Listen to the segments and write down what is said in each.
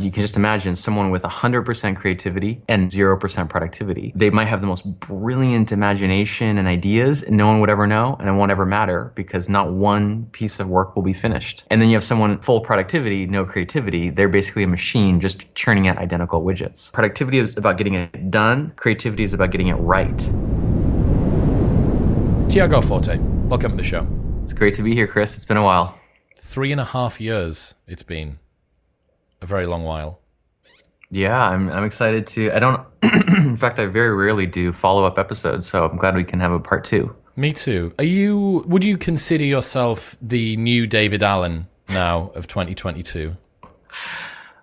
you can just imagine someone with 100% creativity and 0% productivity. They might have the most brilliant imagination and ideas, and no one would ever know, and it won't ever matter because not one piece of work will be finished. And then you have someone full productivity, no creativity. They're basically a machine just churning out identical widgets. Productivity is about getting it done. Creativity is about getting it right. Tiago Forte, welcome to the show. It's great to be here, Chris. It's been a while. 3.5 years it's been. A very long while. Yeah, I'm excited to. I don't. In fact, I very rarely do follow-up episodes, so I'm glad we can have a part 2. Me too. Would you consider yourself the new David Allen now of 2022?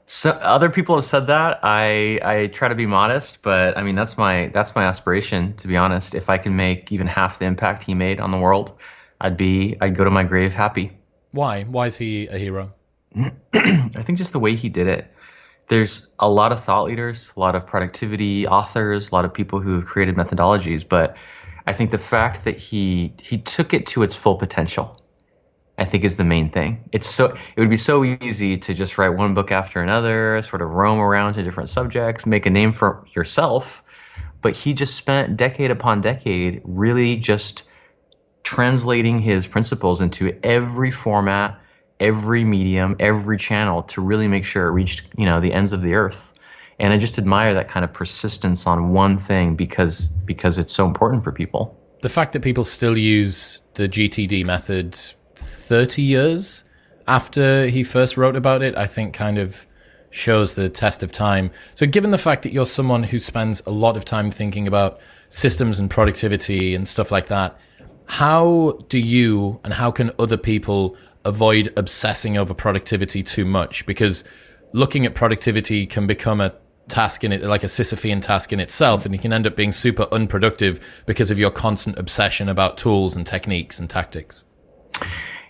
So other people have said that. I try to be modest, but I mean that's my aspiration, to be honest. If I can make even half the impact he made on the world, I'd go to my grave happy. Why? Why is he a hero? I think just the way he did it. There's a lot of thought leaders, a lot of productivity authors, a lot of people who have created methodologies, but I think the fact that he took it to its full potential, I think is the main thing. It would be so easy to just write one book after another, sort of roam around to different subjects, make a name for yourself, but he just spent decade upon decade really just translating his principles into every format, every medium, every channel to really make sure it reached, the ends of the earth. And I just admire that kind of persistence on one thing because it's so important for people. The fact that people still use the GTD method 30 years after he first wrote about it, I think kind of shows the test of time. So given the fact that you're someone who spends a lot of time thinking about systems and productivity and stuff like that, how do you and how can other people avoid obsessing over productivity too much? Because looking at productivity can become a task in it, like a Sisyphean task in itself, and you can end up being super unproductive because of your constant obsession about tools and techniques and tactics.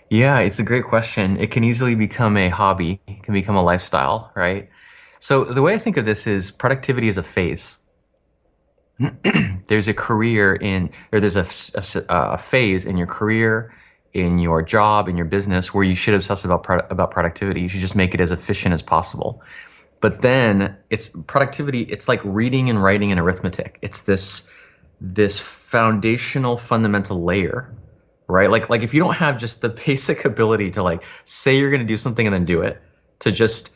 Yeah, it's a great question. It can easily become a hobby. It can become a lifestyle, right? So the way I think of this is productivity is a phase. There's a phase in your career, in your job, in your business, where you should obsess about productivity. You should just make it as efficient as possible. But then it's productivity. It's like reading and writing and arithmetic. It's this foundational, fundamental layer, right? Like if you don't have just the basic ability to like say you're going to do something and then do it, to just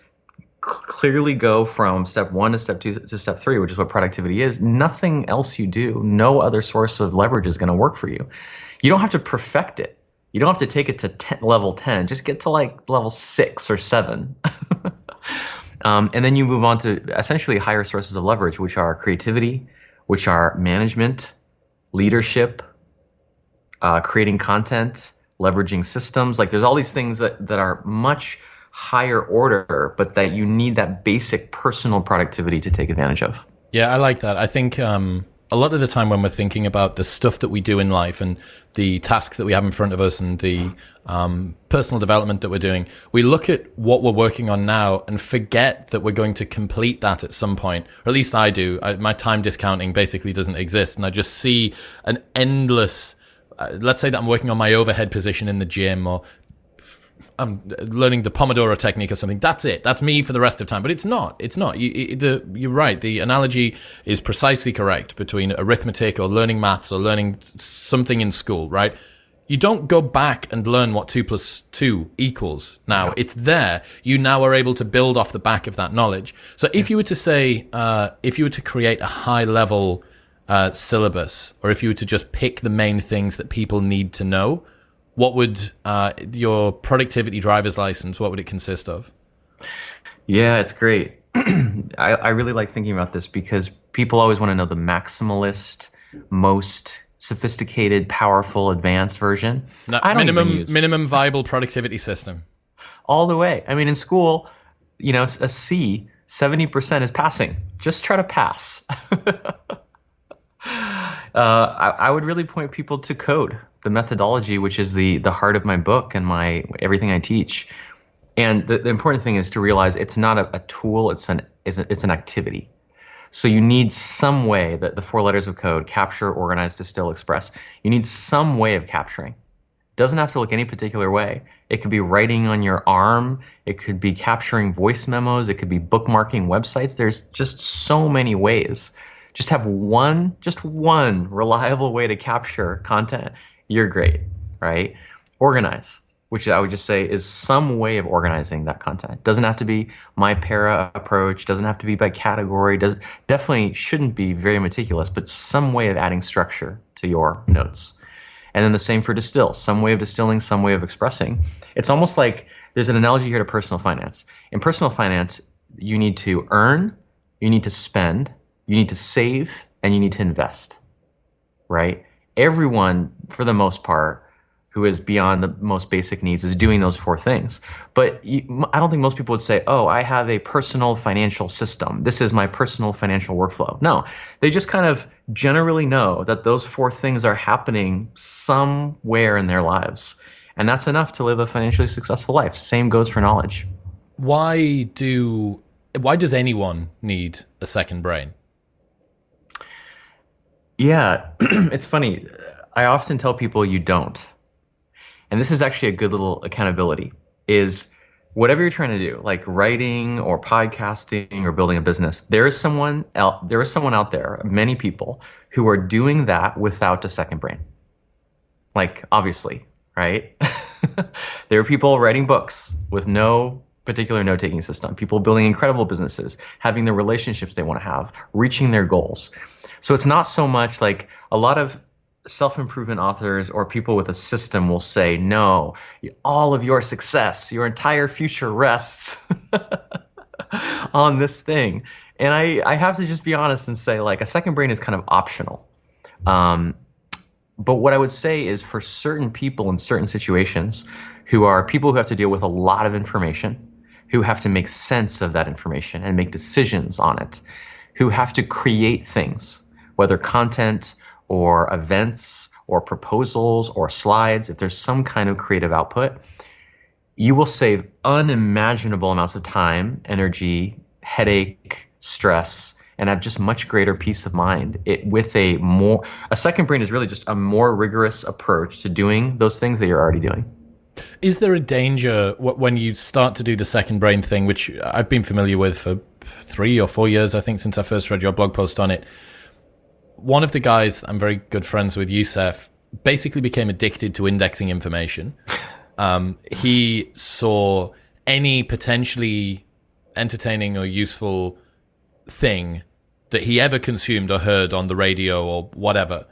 clearly go from step 1 to step 2 to step 3, which is what productivity is. Nothing else you do, no other source of leverage is going to work for you. You don't have to perfect it. You don't have to take it to level 10. Just get to like level 6 or 7. And then you move on to essentially higher sources of leverage, which are creativity, which are management, leadership, creating content, leveraging systems. Like there's all these things that are much higher order, but that you need that basic personal productivity to take advantage of. Yeah, I like that. I think a lot of the time when we're thinking about the stuff that we do in life and the tasks that we have in front of us and the personal development that we're doing, we look at what we're working on now and forget that we're going to complete that at some point. Or at least I do. My time discounting basically doesn't exist. And I just see an endless, let's say that I'm working on my overhead position in the gym, or I'm learning the Pomodoro technique or something. That's it. That's me for the rest of time. But it's not. It's not. You're right. The analogy is precisely correct between arithmetic or learning maths or learning something in school, right? You don't go back and learn what 2 plus 2 equals now. No. It's there. You now are able to build off the back of that knowledge. So if you were to say, if you were to create a high level syllabus, or if you were to just pick the main things that people need to know, what would your productivity driver's license, what would it consist of? Yeah, it's great. I really like thinking about this because people always want to know the maximalist, most sophisticated, powerful, advanced version. No, minimum viable productivity system. All the way. I mean, in school, a C, 70% is passing. Just try to pass. I would really point people to code, the methodology, which is the heart of my book and everything I teach. And the important thing is to realize it's not a tool; it's an activity. So you need some way that the 4 letters of code: capture, organize, distill, express. You need some way of capturing, Doesn't have to look any particular way. It could be writing on your arm. It could be capturing voice memos. It could be bookmarking websites. There's just so many ways. Just have just one reliable way to capture content. You're great, right? Organize, which I would just say is some way of organizing that content. Doesn't have to be my para approach. Doesn't have to be by category. Definitely shouldn't be very meticulous, but some way of adding structure to your notes. And then the same for distill, some way of distilling, some way of expressing. It's almost like there's an analogy here to personal finance. In personal finance, you need to earn, you need to spend, you need to save, and you need to invest, right? Everyone, for the most part, who is beyond the most basic needs is doing those four things. But I don't think most people would say, oh, I have a personal financial system. This is my personal financial workflow. No, they just kind of generally know that those four things are happening somewhere in their lives. And that's enough to live a financially successful life. Same goes for knowledge. Why does anyone need a second brain? Yeah, it's funny. I often tell people you don't. And this is actually a good little accountability, is whatever you're trying to do, like writing or podcasting or building a business, there is someone out there, many people, who are doing that without a second brain. Like, obviously, right? There are people writing books with no particular note-taking system, people building incredible businesses, having the relationships they want to have, reaching their goals. So it's not so much like a lot of self-improvement authors or people with a system will say, no, all of your success, your entire future rests on this thing. And I have to just be honest and say, like, a second brain is kind of optional. But what I would say is for certain people in certain situations who are people who have to deal with a lot of information, who have to make sense of that information and make decisions on it, who have to create things, whether content or events or proposals or slides, if there's some kind of creative output, you will save unimaginable amounts of time, energy, headache, stress, and have just much greater peace of mind. A second brain is really just a more rigorous approach to doing those things that you're already doing. Is there a danger when you start to do the second brain thing, which I've been familiar with for 3 or 4 years, I think, since I first read your blog post on it? One of the guys I'm very good friends with, Youssef, basically became addicted to indexing information. He saw any potentially entertaining or useful thing that he ever consumed or heard on the radio or whatever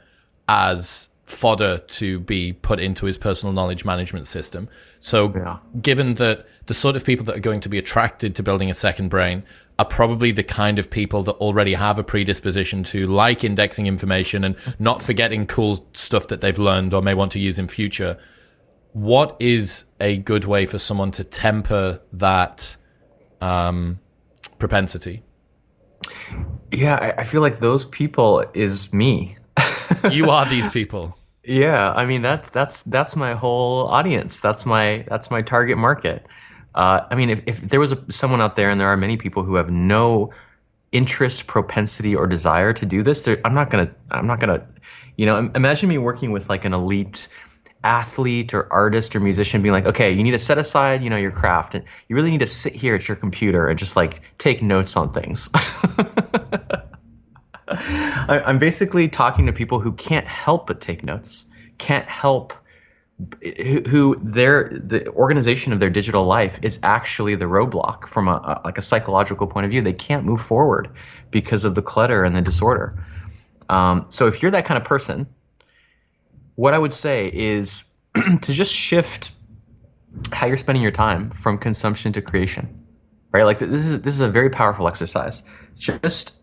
as fodder to be put into his personal knowledge management system. So given that the sort of people that are going to be attracted to building a second brain are probably the kind of people that already have a predisposition to like indexing information and not forgetting cool stuff that they've learned or may want to use in future, what is a good way for someone to temper that propensity? Yeah, I feel like those people is me. You are these people. Yeah, I mean that's my whole audience. That's my target market. I mean, if there was someone out there, and there are many people who have no interest, propensity, or desire to do this, I'm not gonna, imagine me working with like an elite athlete or artist or musician, being like, okay, you need to set aside, your craft, and you really need to sit here at your computer and just like take notes on things. I'm basically talking to people who can't help but take notes, can't help, the organization of their digital life is actually the roadblock from a psychological point of view. They can't move forward because of the clutter and the disorder. So if you're that kind of person, what I would say is to just shift how you're spending your time from consumption to creation, right? Like this is a very powerful exercise. Just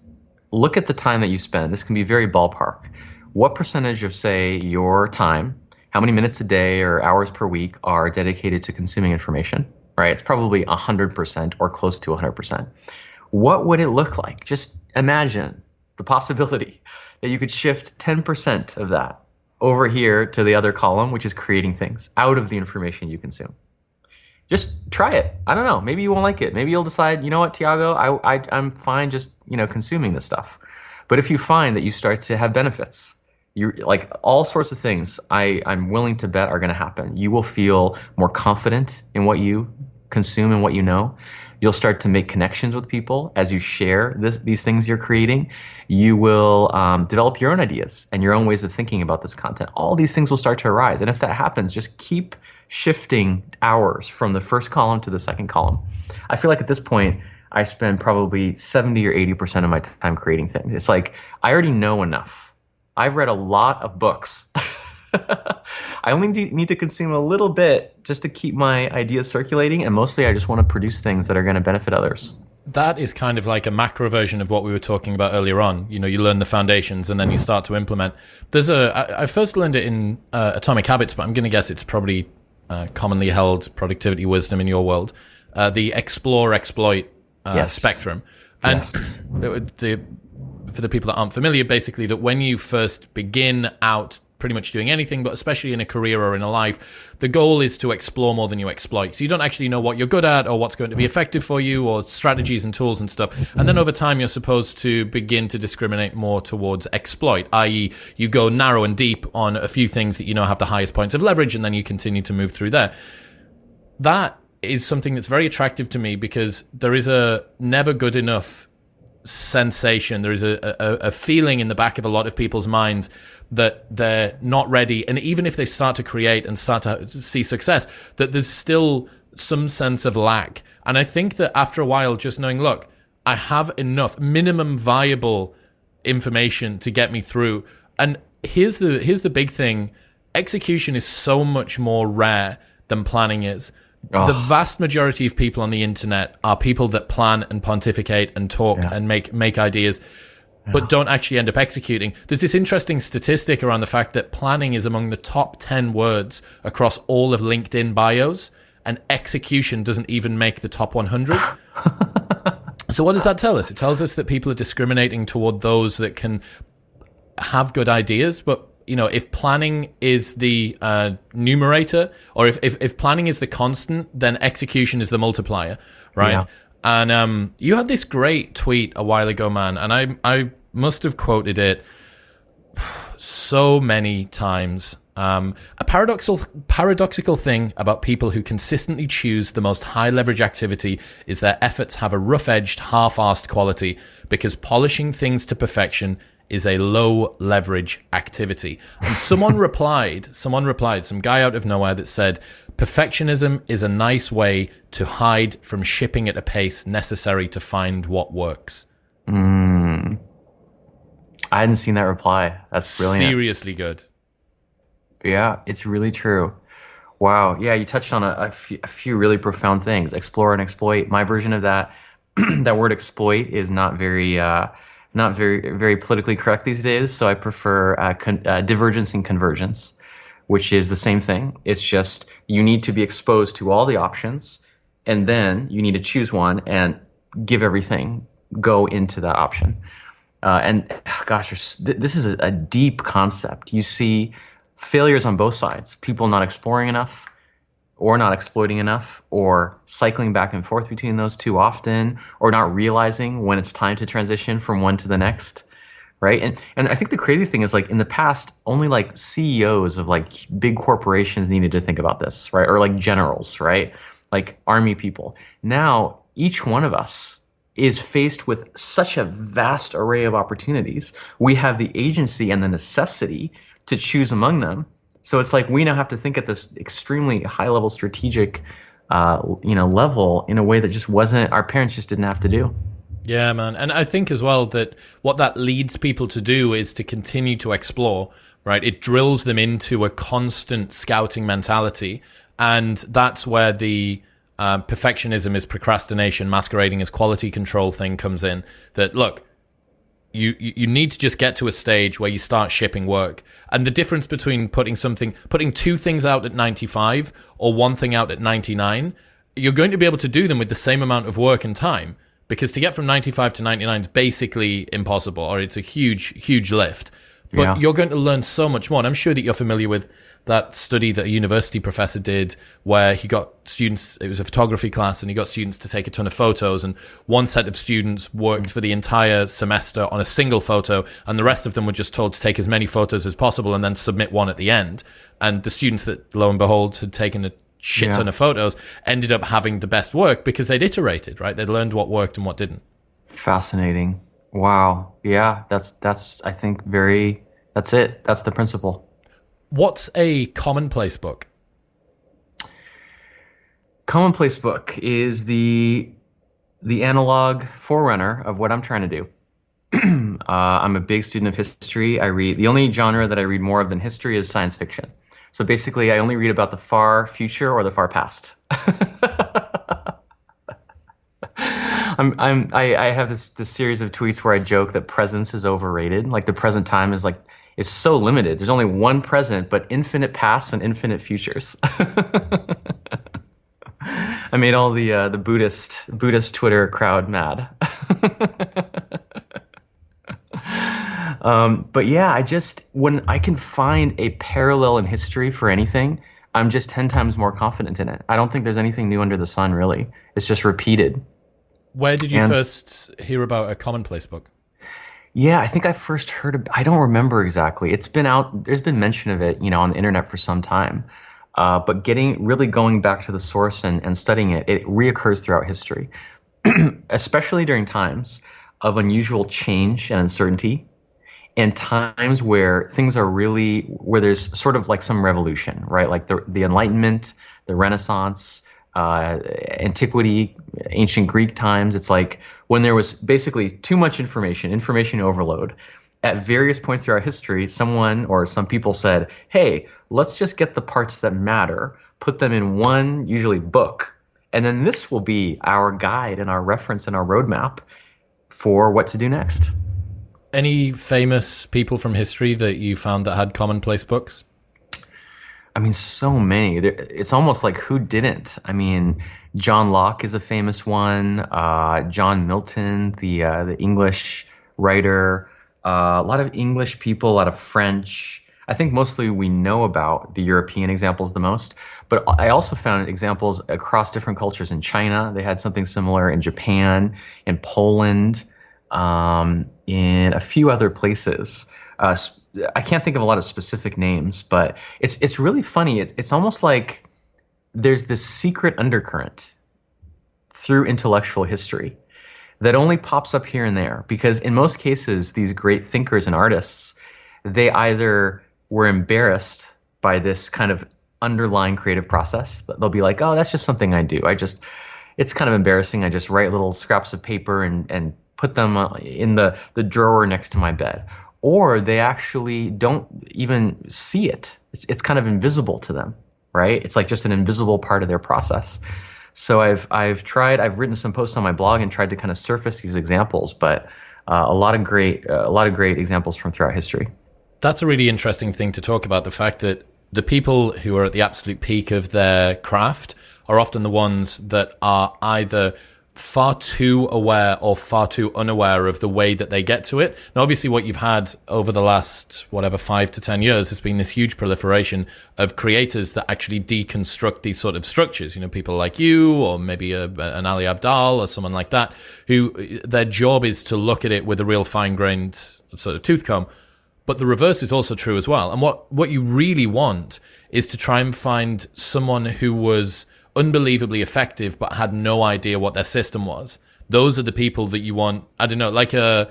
look at the time that you spend. This can be very ballpark. What percentage of, say, your time, how many minutes a day or hours per week are dedicated to consuming information, right? It's probably 100% or close to 100%. What would it look like? Just imagine the possibility that you could shift 10% of that over here to the other column, which is creating things out of the information you consume. Just try it. I don't know. Maybe you won't like it. Maybe you'll decide, you know what, Tiago, I'm fine just, consuming this stuff. But if you find that you start to have benefits, You like all sorts of things I'm willing to bet are going to happen. You will feel more confident in what you consume and what you know. You'll start to make connections with people as you share these things you're creating. You will develop your own ideas and your own ways of thinking about this content. All these things will start to arise. And if that happens, just keep shifting hours from the first column to the second column. I feel like at this point, I spend probably 70 or 80% of my time creating things. It's like I already know enough. I've read a lot of books. I only need to consume a little bit just to keep my ideas circulating. And mostly I just want to produce things that are going to benefit others. That is kind of like a macro version of what we were talking about earlier on. You know, you learn the foundations and then you start to implement. I first learned it in Atomic Habits, but I'm going to guess it's probably commonly held productivity wisdom in your world. The explore, exploit spectrum. And yes. For the people that aren't familiar, basically that when you first begin out pretty much doing anything, but especially in a career or in a life, the goal is to explore more than you exploit. So you don't actually know what you're good at or what's going to be effective for you or strategies and tools and stuff. And then over time, you're supposed to begin to discriminate more towards exploit, i.e. you go narrow and deep on a few things that you know have the highest points of leverage, and then you continue to move through there. That is something that's very attractive to me because there is a never good enough sensation. There is a feeling in the back of a lot of people's minds that they're not ready. And even if they start to create and start to see success, that there's still some sense of lack. And I think that after a while, just knowing, look, I have enough minimum viable information to get me through. And here's the big thing. Execution is so much more rare than planning is. The vast majority of people on the internet are people that plan and pontificate and talk and make ideas, but don't actually end up executing. There's this interesting statistic around the fact that planning is among the top 10 words across all of LinkedIn bios, and execution doesn't even make the top 100. So what does that tell us? It tells us that people are discriminating toward those that can have good ideas, but you know, if planning is the numerator, or if planning is the constant, then execution is the multiplier, right? Yeah. And you had this great tweet a while ago, man, and I must have quoted it so many times. A paradoxical thing about people who consistently choose the most high leverage activity is their efforts have a rough-edged, half-assed quality because polishing things to perfection is a low leverage activity. And someone replied, some guy out of nowhere that said, perfectionism is a nice way to hide from shipping at a pace necessary to find what works. I hadn't seen that reply. That's brilliant. Seriously good. Yeah, it's really true. Wow. Yeah, you touched on a few really profound things. Explore and exploit. My version of that, that word exploit is not very politically correct these days. So I prefer divergence and convergence, which is the same thing. It's just you need to be exposed to all the options, and then you need to choose one and give everything, go into that option. This is a deep concept. You see failures on both sides, people not exploring enough or not exploiting enough, or cycling back and forth between those too often, or not realizing when it's time to transition from one to the next, right? And I think the crazy thing is, like, in the past, only like CEOs of like big corporations needed to think about this, right? Or like generals, right? Like army people. Now, each one of us is faced with such a vast array of opportunities. We have the agency and the necessity to choose among them. So it's like we now have to think at this extremely high-level strategic, level in a way that just wasn't, our parents just didn't have to do. Yeah, man. And I think as well that what that leads people to do is to continue to explore, right? It drills them into a constant scouting mentality. And that's where the perfectionism is procrastination masquerading as quality control thing comes in. That, look, you need to just get to a stage where you start shipping work. And the difference between putting two things out at 95 or one thing out at 99, you're going to be able to do them with the same amount of work and time, because to get from 95 to 99 is basically impossible, or it's a huge, huge lift. But Yeah. you're going to learn so much more. And I'm sure that you're familiar with that study that a university professor did where he got students, it was a photography class, and he got students to take a ton of photos. And one set of students worked for the entire semester on a single photo, and the rest of them were just told to take as many photos as possible and then submit one at the end. And the students that, lo and behold, had taken a shit ton of photos ended up having the best work because they'd iterated, right? They'd learned what worked and what didn't. Fascinating. Wow. Yeah, that's I think that's it. That's the principle. What's a commonplace book? Commonplace book is the analog forerunner of what I'm trying to do. I'm a big student of history. The only genre that I read more of than history is science fiction. So basically, I only read about the far future or the far past. I have this series of tweets where I joke that presence is overrated. Like the present time is so limited. There's only one present, but infinite pasts and infinite futures. I made all the Buddhist Twitter crowd mad. But yeah, when I can find a parallel in history for anything, I'm just 10 times more confident in it. I don't think there's anything new under the sun, really. It's just repeated. Where did you first hear about a commonplace book? Yeah, I think I first heard I don't remember exactly. It's been out, there's been mention of it, on the internet for some time. But really going back to the source and studying it reoccurs throughout history, especially during times of unusual change and uncertainty, and times where things are where there's sort of like some revolution, right? Like the Enlightenment, the Renaissance, antiquity, ancient Greek times. It's like when there was basically too much information overload. At various points throughout history, someone or some people said, hey, let's just get the parts that matter, put them in one, usually book, and then this will be our guide and our reference and our roadmap for what to do next. Any famous people from history that you found that had commonplace books? I mean, so many. It's almost like who didn't? I mean, John Locke is a famous one. John Milton, the English writer. A lot of English people, a lot of French. I think mostly we know about the European examples the most. But I also found examples across different cultures. In China, they had something similar. In Japan, in Poland, in a few other places. I can't think of a lot of specific names, but it's really funny. It's almost like there's this secret undercurrent through intellectual history that only pops up here and there, because in most cases, these great thinkers and artists, they either were embarrassed by this kind of underlying creative process. They'll be like, oh, that's just something I do. It's kind of embarrassing. I just write little scraps of paper and put them in the drawer next to my bed. Or they actually don't even see it. It's kind of invisible to them, right? It's like just an invisible part of their process. So I've written some posts on my blog and tried to kind of surface these examples, but a lot of great examples from throughout history. That's a really interesting thing to talk about, the fact that the people who are at the absolute peak of their craft are often the ones that are either far too aware or far too unaware of the way that they get to it. And obviously what you've had over the last, 5 to 10 years has been this huge proliferation of creators that actually deconstruct these sort of structures. People like you, or maybe an Ali Abdaal or someone like that, who their job is to look at it with a real fine-grained sort of tooth comb. But the reverse is also true as well. And what you really want is to try and find someone who was unbelievably effective but had no idea what their system was. Those are the people that you want, I don't know, like a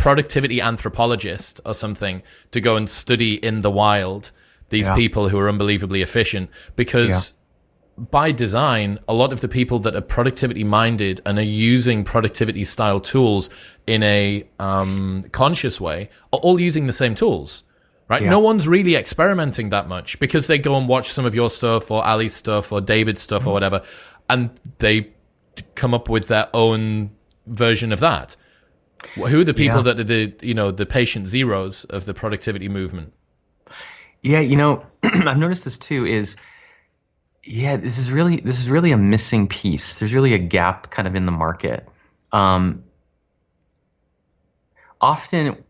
productivity anthropologist or something, to go and study in the wild these people who are unbelievably efficient, because by design, a lot of the people that are productivity minded and are using productivity style tools in a conscious way are all using the same tools. Right? Yeah. No one's really experimenting that much, because they go and watch some of your stuff or Ali's stuff or David's stuff or whatever, and they come up with their own version of that. Who are the people that are the patient zeros of the productivity movement? Yeah, I've noticed this too. This is really a missing piece. There's really a gap kind of in the market. Often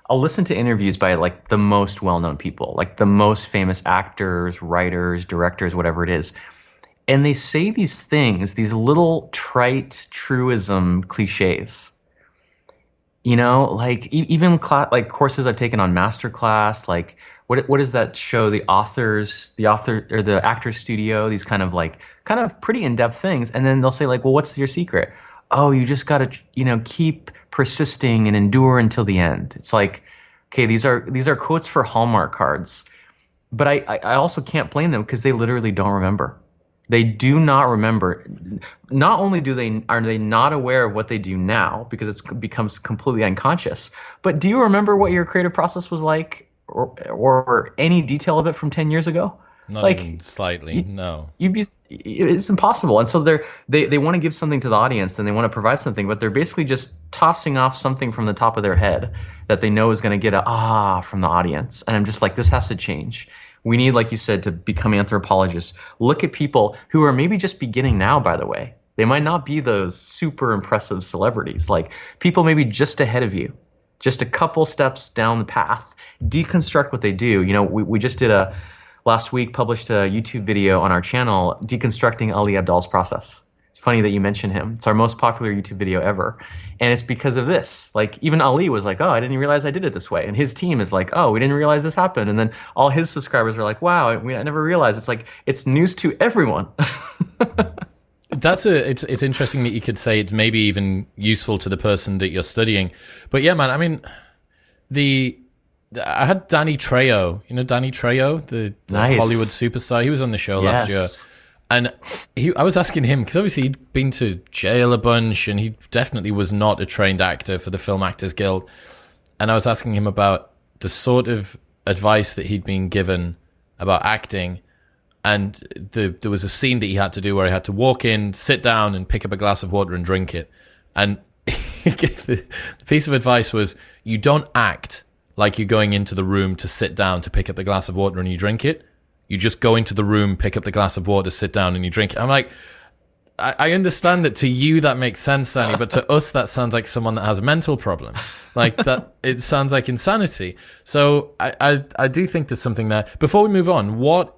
I'll listen to interviews by like the most well-known people, like the most famous actors, writers, directors, whatever it is. And they say these things, these little trite truism cliches. Like even like courses I've taken on masterclass, like what is that show? The author or the actor's studio, these kind of pretty in-depth things. And then they'll say like, well, what's your secret? Oh, you just got to, keep persisting and endure until the end. It's like, okay, these are quotes for Hallmark cards, but I also can't blame them because they literally don't remember. They do not remember. Not only are they not aware of what they do now because it becomes completely unconscious, but do you remember what your creative process was like or any detail of it from 10 years ago? Not like, even slightly, no. It's impossible. And so they want to give something to the audience and they want to provide something, but they're basically just tossing off something from the top of their head that they know is going to get from the audience. And I'm just like, this has to change. We need, like you said, to become anthropologists. Look at people who are maybe just beginning now, by the way. They might not be those super impressive celebrities. Like people maybe just ahead of you, just a couple steps down the path. Deconstruct what they do. We just last week published a YouTube video on our channel deconstructing Ali Abdaal's process. It's funny that you mention him. It's our most popular YouTube video ever. And it's because of this. Like even Ali was like, oh, I didn't realize I did it this way. And his team is like, oh, we didn't realize this happened. And then all his subscribers are like, wow, I never realized. It's like, it's news to everyone. It's interesting that you could say it's maybe even useful to the person that you're studying. But yeah, man, I mean, I had Danny Trejo. You know Danny Trejo, the nice. Hollywood superstar. He was on the show last year. And I was asking him, because obviously he'd been to jail a bunch, and he definitely was not a trained actor for the Film Actors Guild. And I was asking him about the sort of advice that he'd been given about acting. And there was a scene that he had to do where he had to walk in, sit down, and pick up a glass of water and drink it. And the piece of advice was, you don't act like you're going into the room to sit down to pick up the glass of water and you drink it. You just go into the room, pick up the glass of water, sit down, and you drink it. I'm like, I understand that to you that makes sense, Danny, but to us that sounds like someone that has a mental problem. Like that, it sounds like insanity. So I do think there's something there. Before we move on,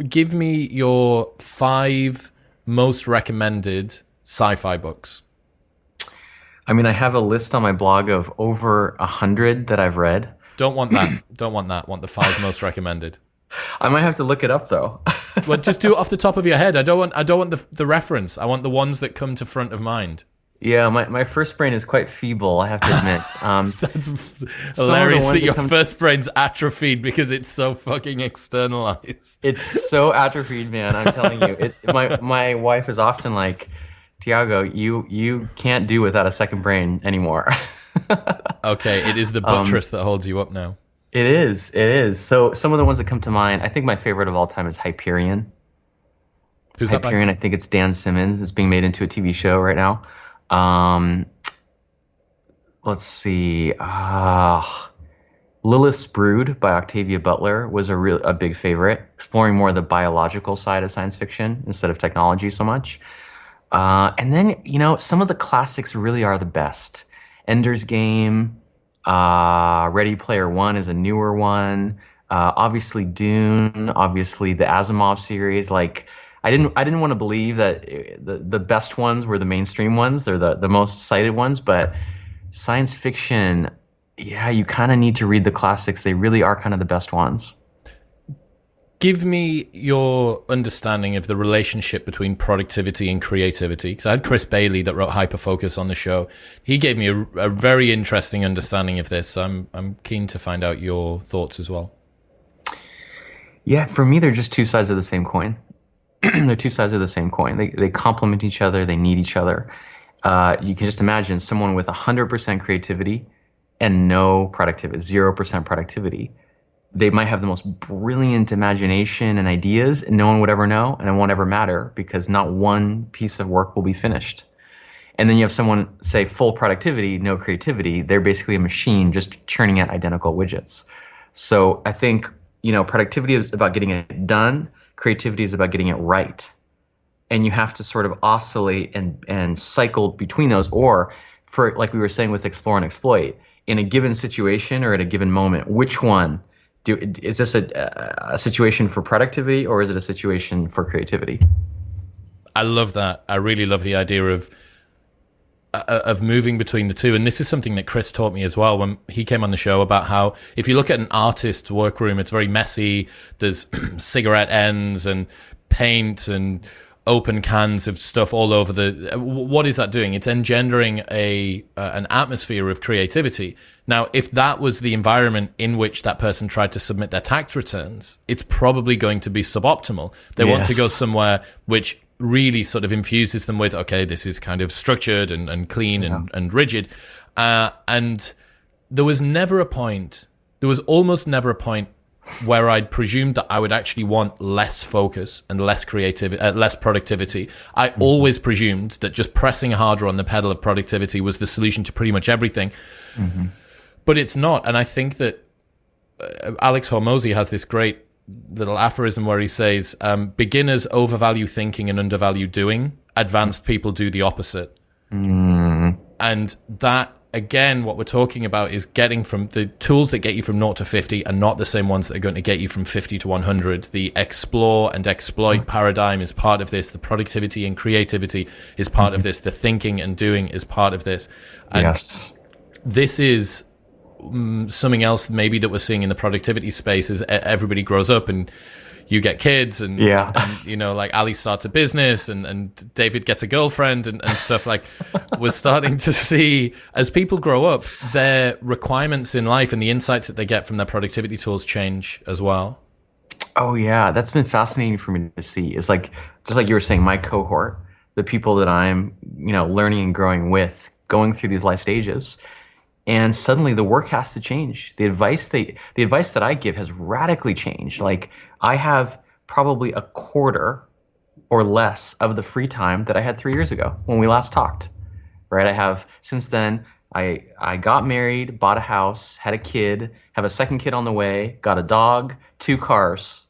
give me your 5 most recommended sci-fi books. I mean, I have a list on my blog of over 100 that I've read. Don't want that. Don't want that. Want the 5 most recommended. I might have to look it up though. Well, just do it off the top of your head. I don't want the reference. I want the ones that come to front of mind. Yeah, my first brain is quite feeble, I have to admit. That's hilarious that your first brain's atrophied because it's so fucking externalized. It's so atrophied, man. I'm telling you. My wife is often like, Tiago, you can't do without a second brain anymore. Okay, it is the buttress that holds you up now. It is. So some of the ones that come to mind, I think my favorite of all time is Hyperion. Who's Hyperion? I think it's Dan Simmons. It's being made into a TV show right now. Let's see. Lilith's Brood by Octavia Butler was a big favorite, exploring more of the biological side of science fiction instead of technology so much. And then, some of the classics really are the best. Ender's Game. Ready Player One is a newer one. Obviously Dune, obviously the Asimov series. Like I didn't want to believe that the best ones were the mainstream ones. They're the most cited ones, but science fiction, yeah, you kind of need to read the classics. They really are kind of the best ones. Give me your understanding of the relationship between productivity and creativity. Because I had Chris Bailey that wrote Hyperfocus on the show. He gave me a very interesting understanding of this. I'm keen to find out your thoughts as well. Yeah, for me, they're just two sides of the same coin. They're two sides of the same coin. They complement each other. They need each other. You can just imagine someone with 100% creativity and no productivity, 0% productivity. They might have the most brilliant imagination and ideas, and no one would ever know, and it won't ever matter because not one piece of work will be finished. And then you have someone, say, full productivity, no creativity. They're basically a machine just churning out identical widgets. So I think, productivity is about getting it done. Creativity is about getting it right. And you have to sort of oscillate and cycle between those. Or, for like we were saying with explore and exploit, in a given situation or at a given moment, which one is this a situation for productivity or is it a situation for creativity? I love that. I really love the idea of moving between the two. And this is something that Chris taught me as well when he came on the show, about how if you look at an artist's workroom, it's very messy. There's cigarette ends and paint and open cans of stuff all over what is that doing? It's engendering an atmosphere of creativity. Now, if that was the environment in which that person tried to submit their tax returns, it's probably going to be suboptimal. They want to go somewhere which really sort of infuses them with, okay, this is kind of structured and clean and rigid. And there was almost never a point where I'd presumed that I would actually want less focus and less productivity. I always presumed that just pressing harder on the pedal of productivity was the solution to pretty much everything. Mm-hmm. But it's not. And I think that Alex Hormozy has this great little aphorism where he says, beginners overvalue thinking and undervalue doing. Advanced people do the opposite. Mm. And that, again, what we're talking about is getting from the tools that get you from 0 to 50 are not the same ones that are going to get you from 50 to 100. The explore and exploit paradigm is part of this. The productivity and creativity is part of this. The thinking and doing is part of this. And this is something else maybe that we're seeing in the productivity space is everybody grows up and you get kids and you know, like Ali starts a business and David gets a girlfriend and stuff. Like, we're starting to see, as people grow up, their requirements in life and the insights that they get from their productivity tools change as well. Oh yeah, that's been fascinating for me to see. It's like, just like you were saying, my cohort, the people that I'm, you know, learning and growing with, going through these life stages. And suddenly the work has to change. The advice that I give has radically changed. Like, I have probably a quarter or less of the free time that I had 3 years ago when we last talked, right? I have, since then, I got married, bought a house, had a kid, have a second kid on the way, got a dog, 2 cars.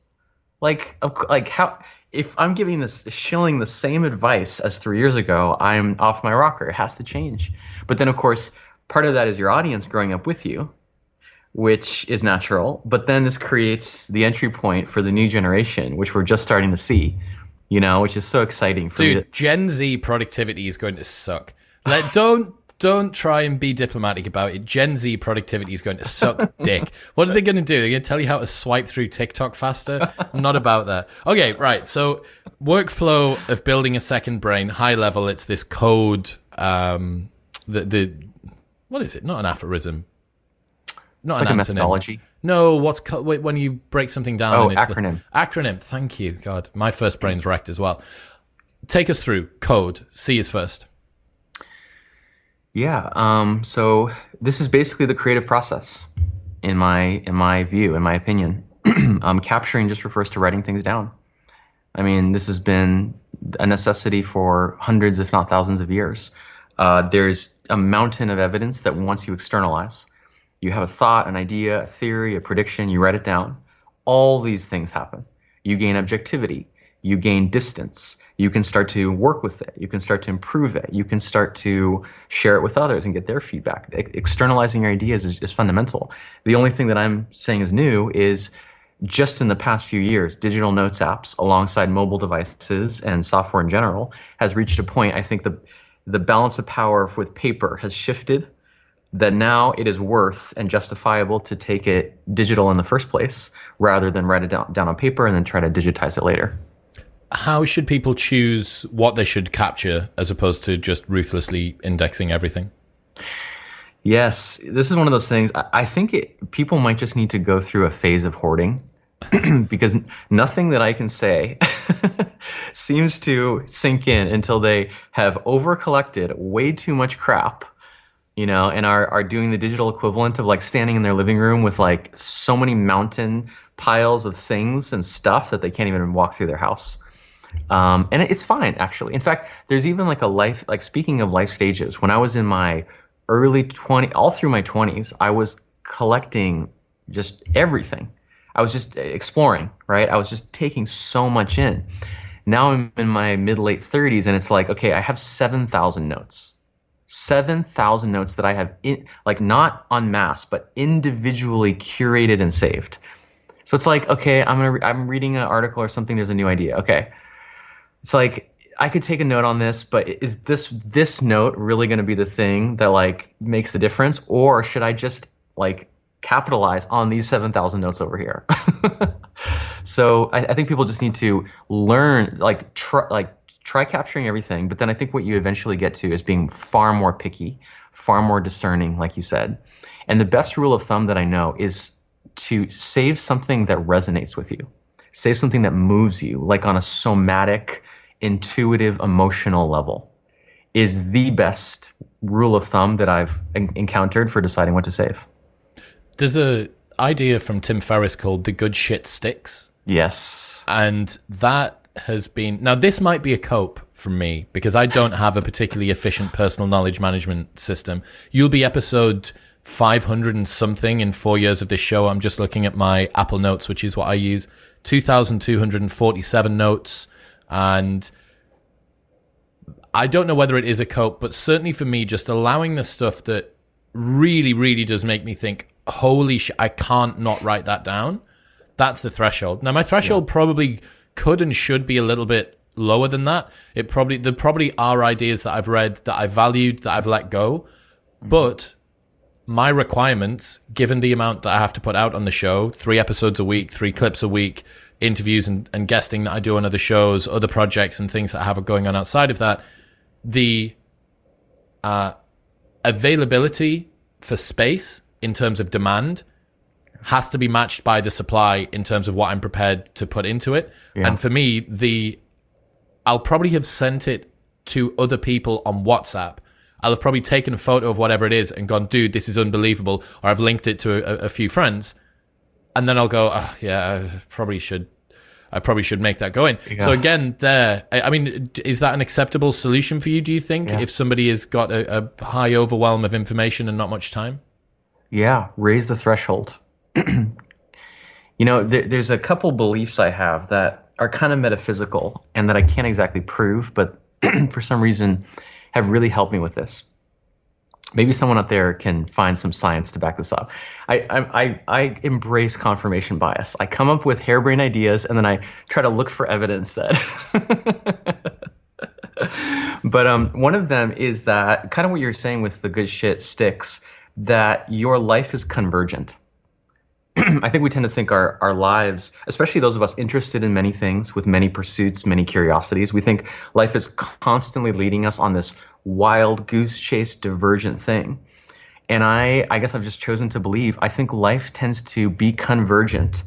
Like how, if I'm shilling the same advice as 3 years ago, I'm off my rocker. It has to change. But then, of course, part of that is your audience growing up with you, which is natural. But then this creates the entry point for the new generation, which we're just starting to see, you know, which is so exciting for me. Gen Z productivity is going to suck. Like, don't try and be diplomatic about it. Gen Z productivity is going to suck dick. What are they going to do? They're going to tell you how to swipe through TikTok faster? Not about that. Okay, right. So workflow of building a second brain, high level, it's this code, what is it? Not an aphorism. Not it's an like antonym. A methodology. No, when you break something down? Oh, and it's acronym. Acronym. Thank you. God, my first brain's wrecked as well. Take us through code. C is first. Yeah. So this is basically the creative process, in my view, in my opinion. Capturing just refers to writing things down. I mean, this has been a necessity for hundreds, if not thousands, of years. There's a mountain of evidence that once you externalize, you have a thought, an idea, a theory, a prediction, you write it down. All these things happen. You gain objectivity. You gain distance. You can start to work with it. You can start to improve it. You can start to share it with others and get their feedback. Externalizing your ideas is fundamental. The only thing that I'm saying is new is just in the past few years, digital notes apps alongside mobile devices and software in general has reached a point, I think the balance of power with paper has shifted, that now it is worth and justifiable to take it digital in the first place rather than write it down on paper and then try to digitize it later. How should people choose what they should capture as opposed to just ruthlessly indexing everything? Yes, this is one of those things. I think people might just need to go through a phase of hoarding because nothing that I can say seems to sink in until they have over-collected way too much crap, you know, and are doing the digital equivalent of like standing in their living room with like so many mountain piles of things and stuff that they can't even walk through their house. And it's fine, actually. In fact, there's even like speaking of life stages, when I was in my early 20s, all through my 20s, I was collecting just everything. I was just exploring, right? I was just taking so much in. Now I'm in my mid-late 30s, and it's like, okay, I have 7,000 notes. 7,000 notes that I have like not en masse, but individually curated and saved. So it's like, okay, I'm reading an article or something. There's a new idea. Okay, it's like I could take a note on this, but is this note really going to be the thing that like makes the difference, or should I just like capitalize on these 7,000 notes over here? So I think people just need to learn, try capturing everything. But then I think what you eventually get to is being far more picky, far more discerning, like you said. And the best rule of thumb that I know is to save something that resonates with you, save something that moves you, like on a somatic, intuitive, emotional level, is the best rule of thumb that I've encountered for deciding what to save. There's a idea from Tim Ferriss called the good shit sticks. Yes. And that has been, now this might be a cope from me because I don't have a particularly efficient personal knowledge management system. You'll be episode 500 and something in 4 years of this show. I'm just looking at my Apple Notes, which is what I use. 2,247 notes. And I don't know whether it is a cope, but certainly for me, just allowing the stuff that really, really does make me think, holy shit, I can't not write that down. That's the threshold. Now, my threshold probably could and should be a little bit lower than that. There probably are ideas that I've read that I valued that I've let go, but my requirements, given the amount that I have to put out on the show, 3 episodes a week, 3 clips a week, interviews and guesting that I do on other shows, other projects and things that I have going on outside of that, the availability for space in terms of demand has to be matched by the supply in terms of what I'm prepared to put into it. Yeah. And for me, I'll probably have sent it to other people on WhatsApp. I'll have probably taken a photo of whatever it is and gone, dude, this is unbelievable. Or I've linked it to a few friends. And then I'll go, oh, yeah, I probably should make that go in. Yeah. So again, I mean, is that an acceptable solution for you, do you think, if somebody has got a high overwhelm of information and not much time? Yeah, raise the threshold. There's a couple beliefs I have that are kind of metaphysical and that I can't exactly prove, but for some reason have really helped me with this. Maybe someone out there can find some science to back this up. I embrace confirmation bias. I come up with harebrained ideas and then I try to look for evidence that. But one of them is that kind of what you're saying with the good shit sticks, that your life is convergent. I think we tend to think our lives, especially those of us interested in many things with many pursuits, many curiosities, we think life is constantly leading us on this wild goose chase divergent thing. And I guess I've just chosen to believe, I think life tends to be convergent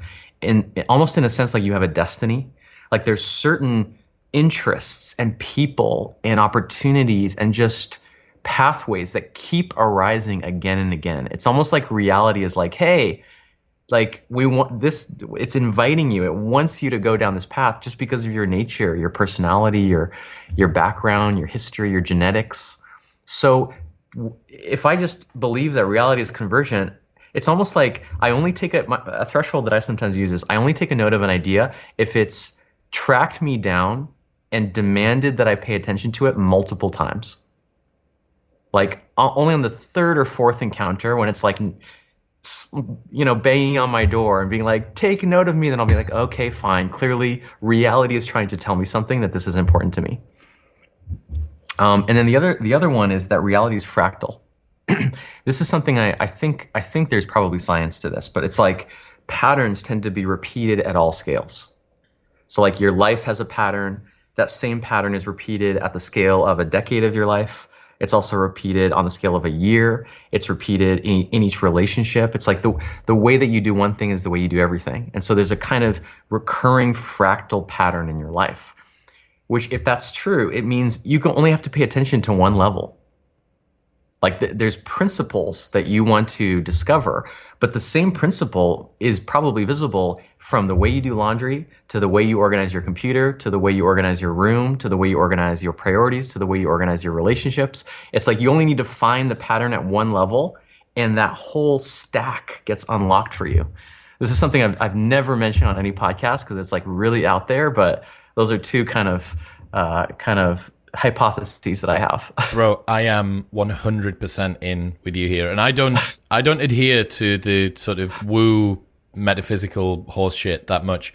almost in a sense like you have a destiny. Like there's certain interests and people and opportunities and just pathways that keep arising again and again. It's almost like reality is like, hey, like we want this, it's inviting you. It wants you to go down this path just because of your nature, your personality, your background, your history, your genetics. So if I just believe that reality is convergent, it's almost like I only take a threshold that I sometimes use is I only take a note of an idea if it's tracked me down and demanded that I pay attention to it multiple times. Like only on the 3rd or 4th encounter when it's like, banging on my door and being like, take note of me, then I'll be like, okay, fine. Clearly, reality is trying to tell me something that this is important to me. And then the other one is that reality is fractal. This is something I think there's probably science to this, but it's like patterns tend to be repeated at all scales. So like your life has a pattern. That same pattern is repeated at the scale of a decade of your life. It's also repeated on the scale of a year. It's repeated in each relationship. It's like the way that you do one thing is the way you do everything. And so there's a kind of recurring fractal pattern in your life, which if that's true, it means you can only have to pay attention to one level. Like there's principles that you want to discover, but the same principle is probably visible from the way you do laundry to the way you organize your computer, to the way you organize your room, to the way you organize your priorities, to the way you organize your relationships. It's like you only need to find the pattern at one level and that whole stack gets unlocked for you. This is something I've never mentioned on any podcast because it's like really out there, but those are two kind of hypotheses that I have. Bro, I am 100% in with you here, and I don't adhere to the sort of woo metaphysical horse shit that much.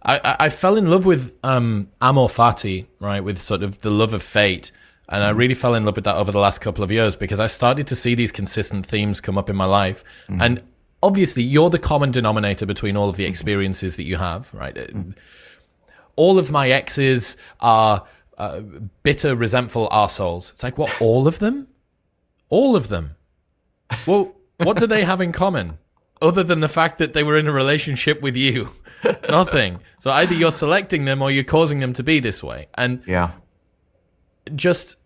I fell in love with amor fati, right, with sort of the love of fate, and I really fell in love with that over the last couple of years because I started to see these consistent themes come up in my life, and obviously you're the common denominator between all of the experiences that you have, right? All of my exes are bitter, resentful arseholes. It's like, what, all of them? All of them? Well, what do they have in common? Other than the fact that they were in a relationship with you? Nothing. So either you're selecting them or you're causing them to be this way. And just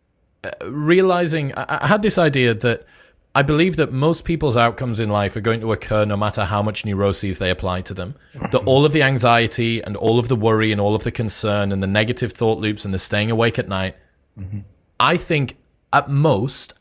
realizing, I had this idea that I believe that most people's outcomes in life are going to occur no matter how much neuroses they apply to them. That all of the anxiety and all of the worry and all of the concern and the negative thought loops and the staying awake at night, I think at most,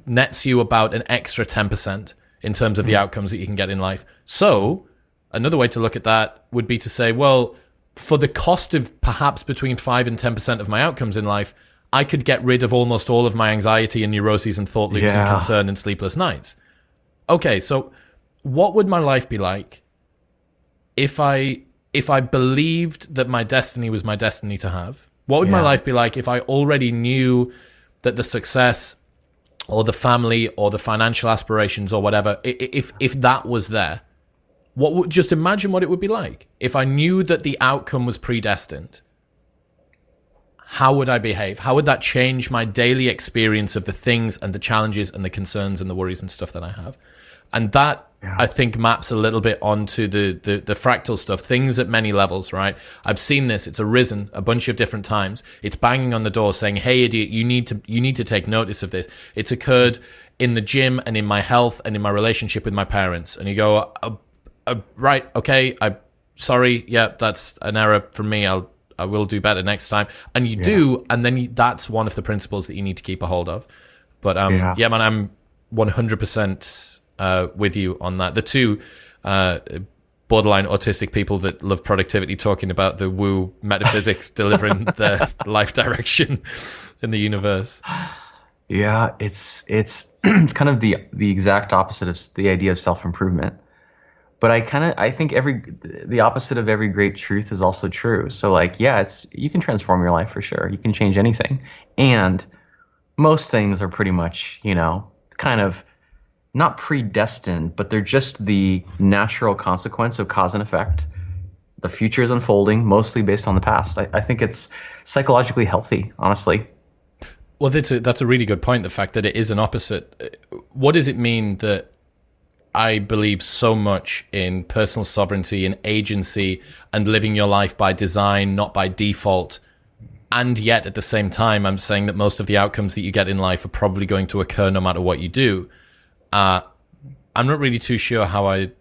nets you about an extra 10% in terms of the outcomes that you can get in life. So another way to look at that would be to say, well, for the cost of perhaps between 5 and 10% of my outcomes in life, I could get rid of almost all of my anxiety and neuroses and thought loops and concern and sleepless nights. Okay, so what would my life be like if I believed that my destiny was my destiny to have? What would my life be like if I already knew that the success or the family or the financial aspirations or whatever, if that was there? Just imagine what it would be like if I knew that the outcome was predestined. How would I behave? How would that change my daily experience of the things and the challenges and the concerns and the worries and stuff that I have? And that, I think, maps a little bit onto the fractal stuff, things at many levels, right? I've seen this. It's arisen a bunch of different times. It's banging on the door saying, hey, idiot, you need to take notice of this. It's occurred in the gym and in my health and in my relationship with my parents. And you go, right, okay, I'm sorry. Yeah, that's an error from me. I will do better next time. And you do, and then that's one of the principles that you need to keep a hold of. But man, I'm 100% with you on that. The two borderline autistic people that love productivity talking about the woo metaphysics delivering their life direction in the universe. Yeah, it's kind of the exact opposite of the idea of self-improvement. But I think the opposite of every great truth is also true. So like, you can transform your life for sure. You can change anything. And most things are pretty much, kind of not predestined, but they're just the natural consequence of cause and effect. The future is unfolding mostly based on the past. I think it's psychologically healthy, honestly. Well, that's a really good point, the fact that it is an opposite. What does it mean that I believe so much in personal sovereignty and agency and living your life by design, not by default? And yet, at the same time, I'm saying that most of the outcomes that you get in life are probably going to occur no matter what you do. I'm not really too sure how I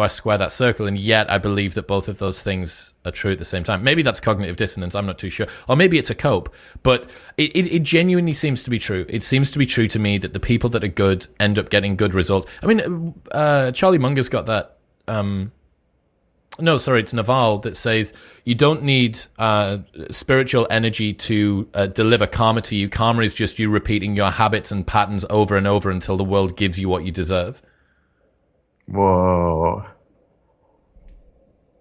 square that circle, and yet I believe that both of those things are true at the same time. Maybe that's cognitive dissonance, I'm not too sure. Or maybe it's a cope, but it genuinely seems to be true. It seems to be true to me that the people that are good end up getting good results. I mean, Charlie Munger's got that... it's Naval that says you don't need spiritual energy to deliver karma to you. Karma is just you repeating your habits and patterns over and over until the world gives you what you deserve. Whoa.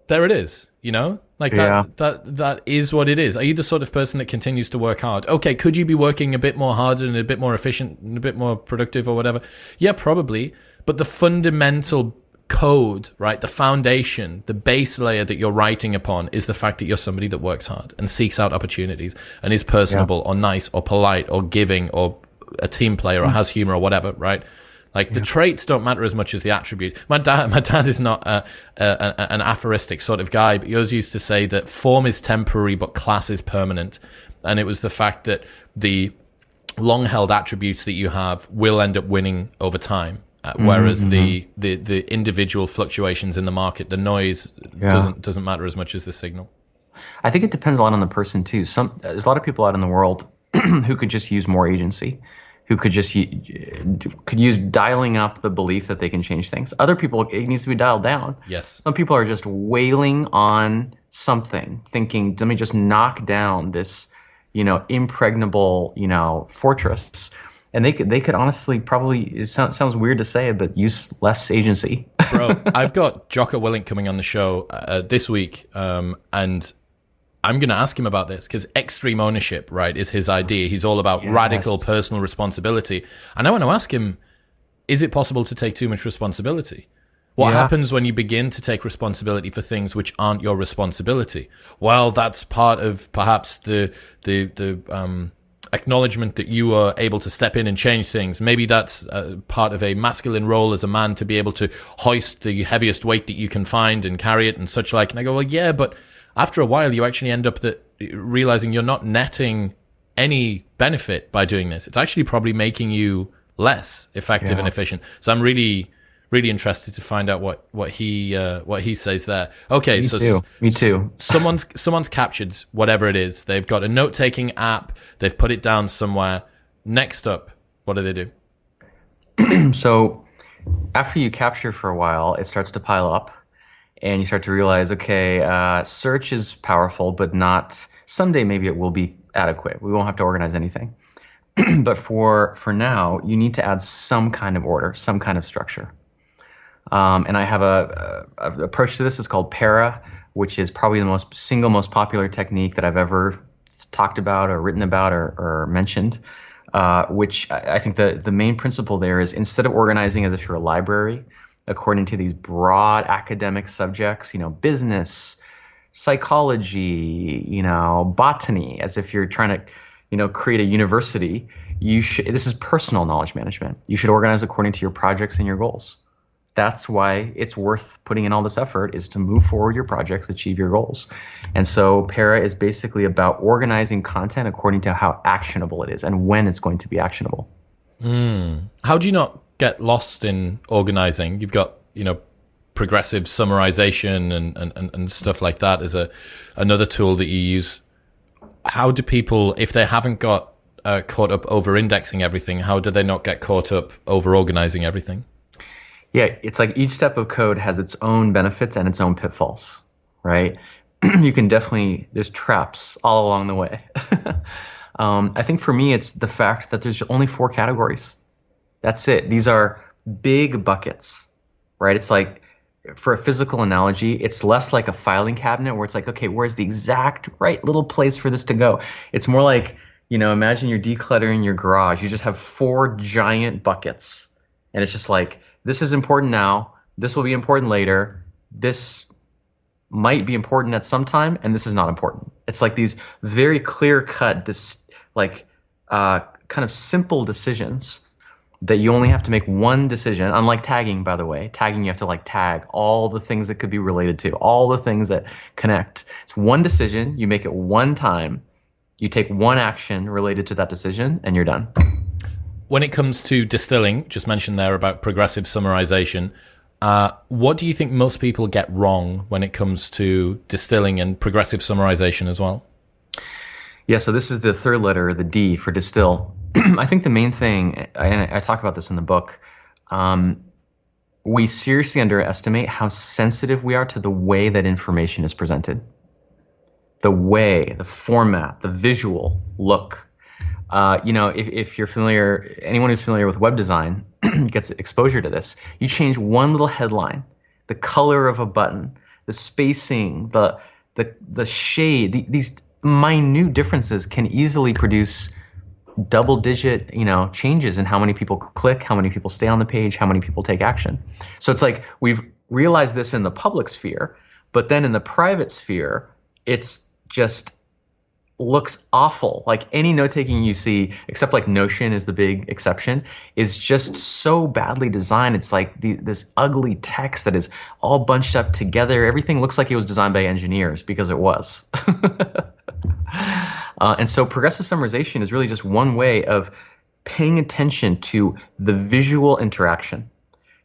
There it is, that is what it is. Are you the sort of person that continues to work hard? Okay, could you be working a bit more harder and a bit more efficient and a bit more productive or whatever? Yeah, probably. But the fundamental code, right, the foundation, the base layer that you're writing upon is the fact that you're somebody that works hard and seeks out opportunities and is personable or nice or polite or giving or a team player or has humor or whatever, right? Like the traits don't matter as much as the attributes. My dad is not an aphoristic sort of guy, but he always used to say that form is temporary, but class is permanent. And it was the fact that the long-held attributes that you have will end up winning over time, whereas the individual fluctuations in the market, the noise doesn't matter as much as the signal. I think it depends a lot on the person too. There's a lot of people out in the world who could just use more agency, who could just could use dialing up the belief that they can change things. Other people, it needs to be dialed down. Yes. Some people are just wailing on something, thinking, let me just knock down this impregnable, fortress. And they could honestly probably, it sounds weird to say it, but use less agency. Bro, I've got Jocko Willink coming on the show this week, and I'm going to ask him about this because extreme ownership, right, is his idea. He's all about radical personal responsibility. And I want to ask him, is it possible to take too much responsibility? What happens when you begin to take responsibility for things which aren't your responsibility? Well, that's part of perhaps the acknowledgement that you are able to step in and change things. Maybe that's part of a masculine role as a man to be able to hoist the heaviest weight that you can find and carry it and such like. And I go, well, yeah, but after a while, you actually end up realizing you're not netting any benefit by doing this. It's actually probably making you less effective and efficient. So I'm really interested to find out what he says there. Okay, Me too. Someone's captured whatever it is. They've got a note-taking app. They've put it down somewhere. Next up, what do they do? So after you capture for a while, it starts to pile up, and you start to realize, okay, search is powerful, but not. Someday maybe it will be adequate. We won't have to organize anything. But for now, you need to add some kind of order, some kind of structure. And I have a approach to this. It's called para, which is probably the single most popular technique that I've ever talked about or written about or mentioned. Which I think the main principle there is, instead of organizing as if you're a library, according to these broad academic subjects, business, psychology, botany, as if you're trying to create a university, this is personal knowledge management. You should organize according to your projects and your goals. That's why it's worth putting in all this effort, is to move forward your projects, achieve your goals. And so para is basically about organizing content according to how actionable it is and when it's going to be actionable. How do you not get lost in organizing? You've got, progressive summarization and stuff like that as another tool that you use. How do people, if they haven't got caught up over-indexing everything, how do they not get caught up over-organizing everything? Yeah, it's like each step of code has its own benefits and its own pitfalls, right? You can definitely, there's traps all along the way. I think for me, it's the fact that there's only 4 categories. That's it. These are big buckets, right? It's like, for a physical analogy, it's less like a filing cabinet where it's like, okay, where's the exact right little place for this to go? It's more like, imagine you're decluttering your garage. You just have 4 giant buckets. And it's just like, this is important now. This will be important later. This might be important at some time, and this is not important. It's like these very clear-cut, kind of simple decisions that you only have to make one decision. Unlike tagging, by the way. Tagging, you have to tag all the things that could be related to, all the things that connect. It's one decision. You make it one time. You take one action related to that decision, and you're done. When it comes to distilling, just mentioned there about progressive summarization, what do you think most people get wrong when it comes to distilling and progressive summarization as well? Yeah, so this is the third letter, the D, for distill. I think the main thing, and I talk about this in the book, we seriously underestimate how sensitive we are to the way that information is presented. The way, the format, the visual look. If you're familiar, anyone who's familiar with web design gets exposure to this. You change one little headline, the color of a button, the spacing, the shade, these minute differences can easily produce double-digit, changes in how many people click, how many people stay on the page, how many people take action. So it's like we've realized this in the public sphere, but then in the private sphere, it's just looks awful. Like any note-taking you see, except like Notion is the big exception, is just so badly designed. It's like this ugly text that is all bunched up together. Everything looks like it was designed by engineers, because it was. And so progressive summarization is really just one way of paying attention to the visual interaction.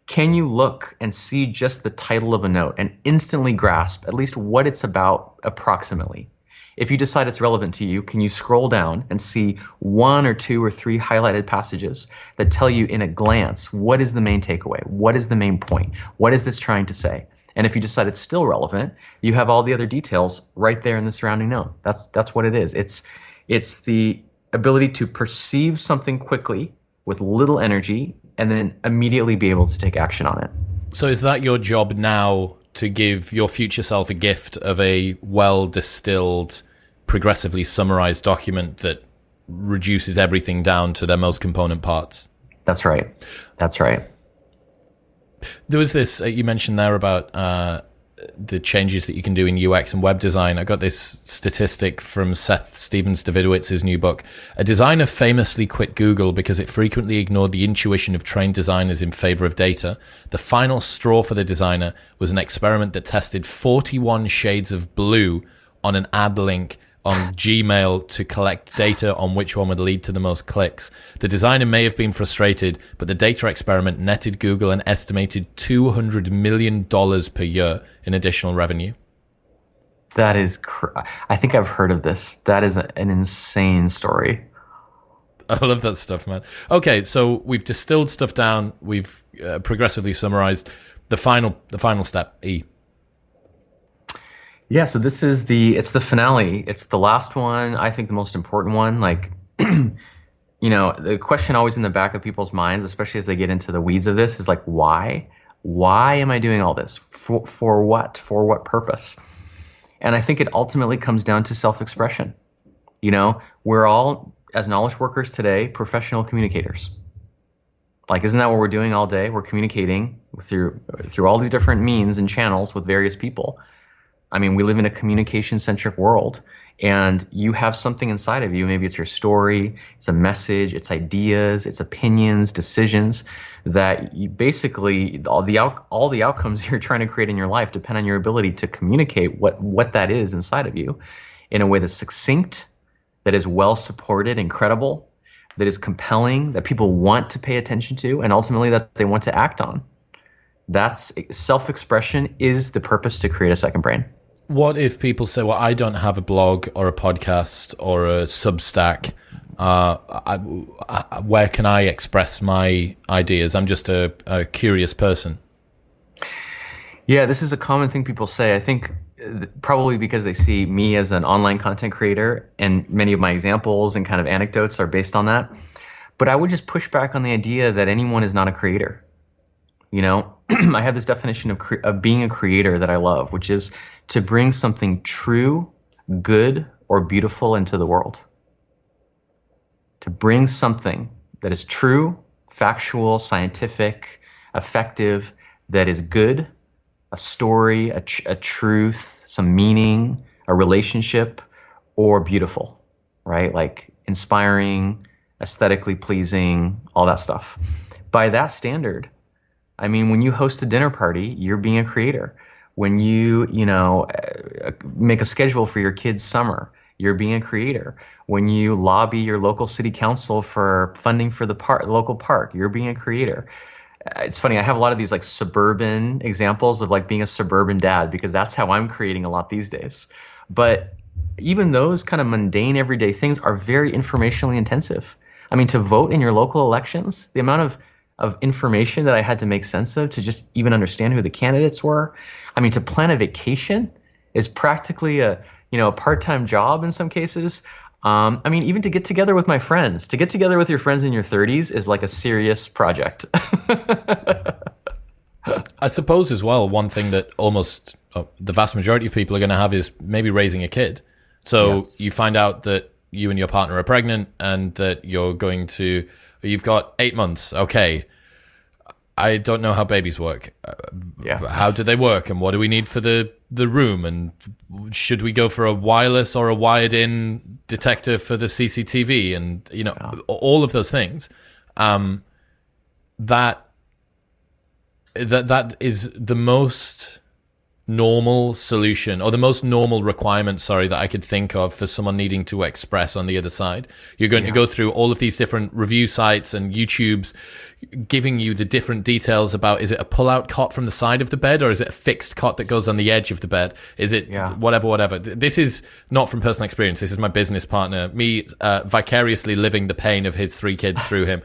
Can you look and see just the title of a note and instantly grasp at least what it's about approximately? If you decide it's relevant to you, can you scroll down and see 1 or 2 or 3 highlighted passages that tell you in a glance, what is the main takeaway? What is the main point? What is this trying to say? And if you decide it's still relevant, you have all the other details right there in the surrounding note. That's what it is. It's the ability to perceive something quickly with little energy and then immediately be able to take action on it. So is that your job now, to give your future self a gift of a well-distilled, progressively summarized document that reduces everything down to their most component parts? That's right. That's right. There was this, you mentioned there about the changes that you can do in UX and web design. I got this statistic from Seth Stevens-Davidowitz's new book. A designer famously quit Google because it frequently ignored the intuition of trained designers in favor of data. The final straw for the designer was an experiment that tested 41 shades of blue on an ad link on Gmail to collect data on which one would lead to the most clicks. The designer may have been frustrated, but the data experiment netted Google an estimated $200 million per year in additional revenue. That is, I think I've heard of this. That is an insane story. I love that stuff, man. Okay, so we've distilled stuff down. We've progressively summarized. The final step, E. Yeah, so this is it's the finale. It's the last one, I think the most important one. Like, the question always in the back of people's minds, especially as they get into the weeds of this, is like, why? Why am I doing all this? For what? For what purpose? And I think it ultimately comes down to self-expression. We're all, as knowledge workers today, professional communicators. Like, isn't that what we're doing all day? We're communicating through all these different means and channels with various people. I mean, we live in a communication-centric world, and you have something inside of you. Maybe it's your story, it's a message, it's ideas, it's opinions, decisions that you basically all the outcomes you're trying to create in your life depend on your ability to communicate what that is inside of you in a way that's succinct, that is well supported and credible, that is compelling, that people want to pay attention to, and ultimately that they want to act on. That's self-expression is the purpose to create a second brain. What if people say, well, I don't have a blog or a podcast or a Substack. Where can I express my ideas? I'm just a curious person. Yeah, this is a common thing people say. I think probably because they see me as an online content creator, and many of my examples and kind of anecdotes are based on that. But I would just push back on the idea that anyone is not a creator. I have this definition of being a creator that I love, which is to bring something true, good, or beautiful into the world. To bring something that is true, factual, scientific, effective, that is good, a story, a truth, some meaning, a relationship, or beautiful, right? Like inspiring, aesthetically pleasing, all that stuff. By that standard, I mean, when you host a dinner party, you're being a creator. When you make a schedule for your kids' summer, you're being a creator. When you lobby your local city council for funding for the local park, you're being a creator. It's funny, I have a lot of these like suburban examples of like being a suburban dad, because that's how I'm creating a lot these days. But even those kind of mundane everyday things are very informationally intensive. I mean, to vote in your local elections, the amount of information that I had to make sense of to just even understand who the candidates were. I mean, to plan a vacation is practically a part-time job in some cases. I mean, even to get together with my friends, to get together with your friends in your 30s is like a serious project. I suppose as well, one thing that almost the vast majority of people are going to have is maybe raising a kid. So yes. You find out that you and your partner are pregnant and that you've got 8 months. Okay. I don't know how babies work. How do they work, and what do we need for the room, and should we go for a wireless or a wired-in detector for the CCTV, and all of those things. That is the most normal solution, or the most normal requirement, that I could think of for someone needing to express on the other side. You're going to go through all of these different review sites and YouTubes giving you the different details about, is it a pull-out cot from the side of the bed, or is it a fixed cot that goes on the edge of the bed? Is it whatever? This is not from personal experience. This is my business partner, me vicariously living the pain of his 3 kids through him.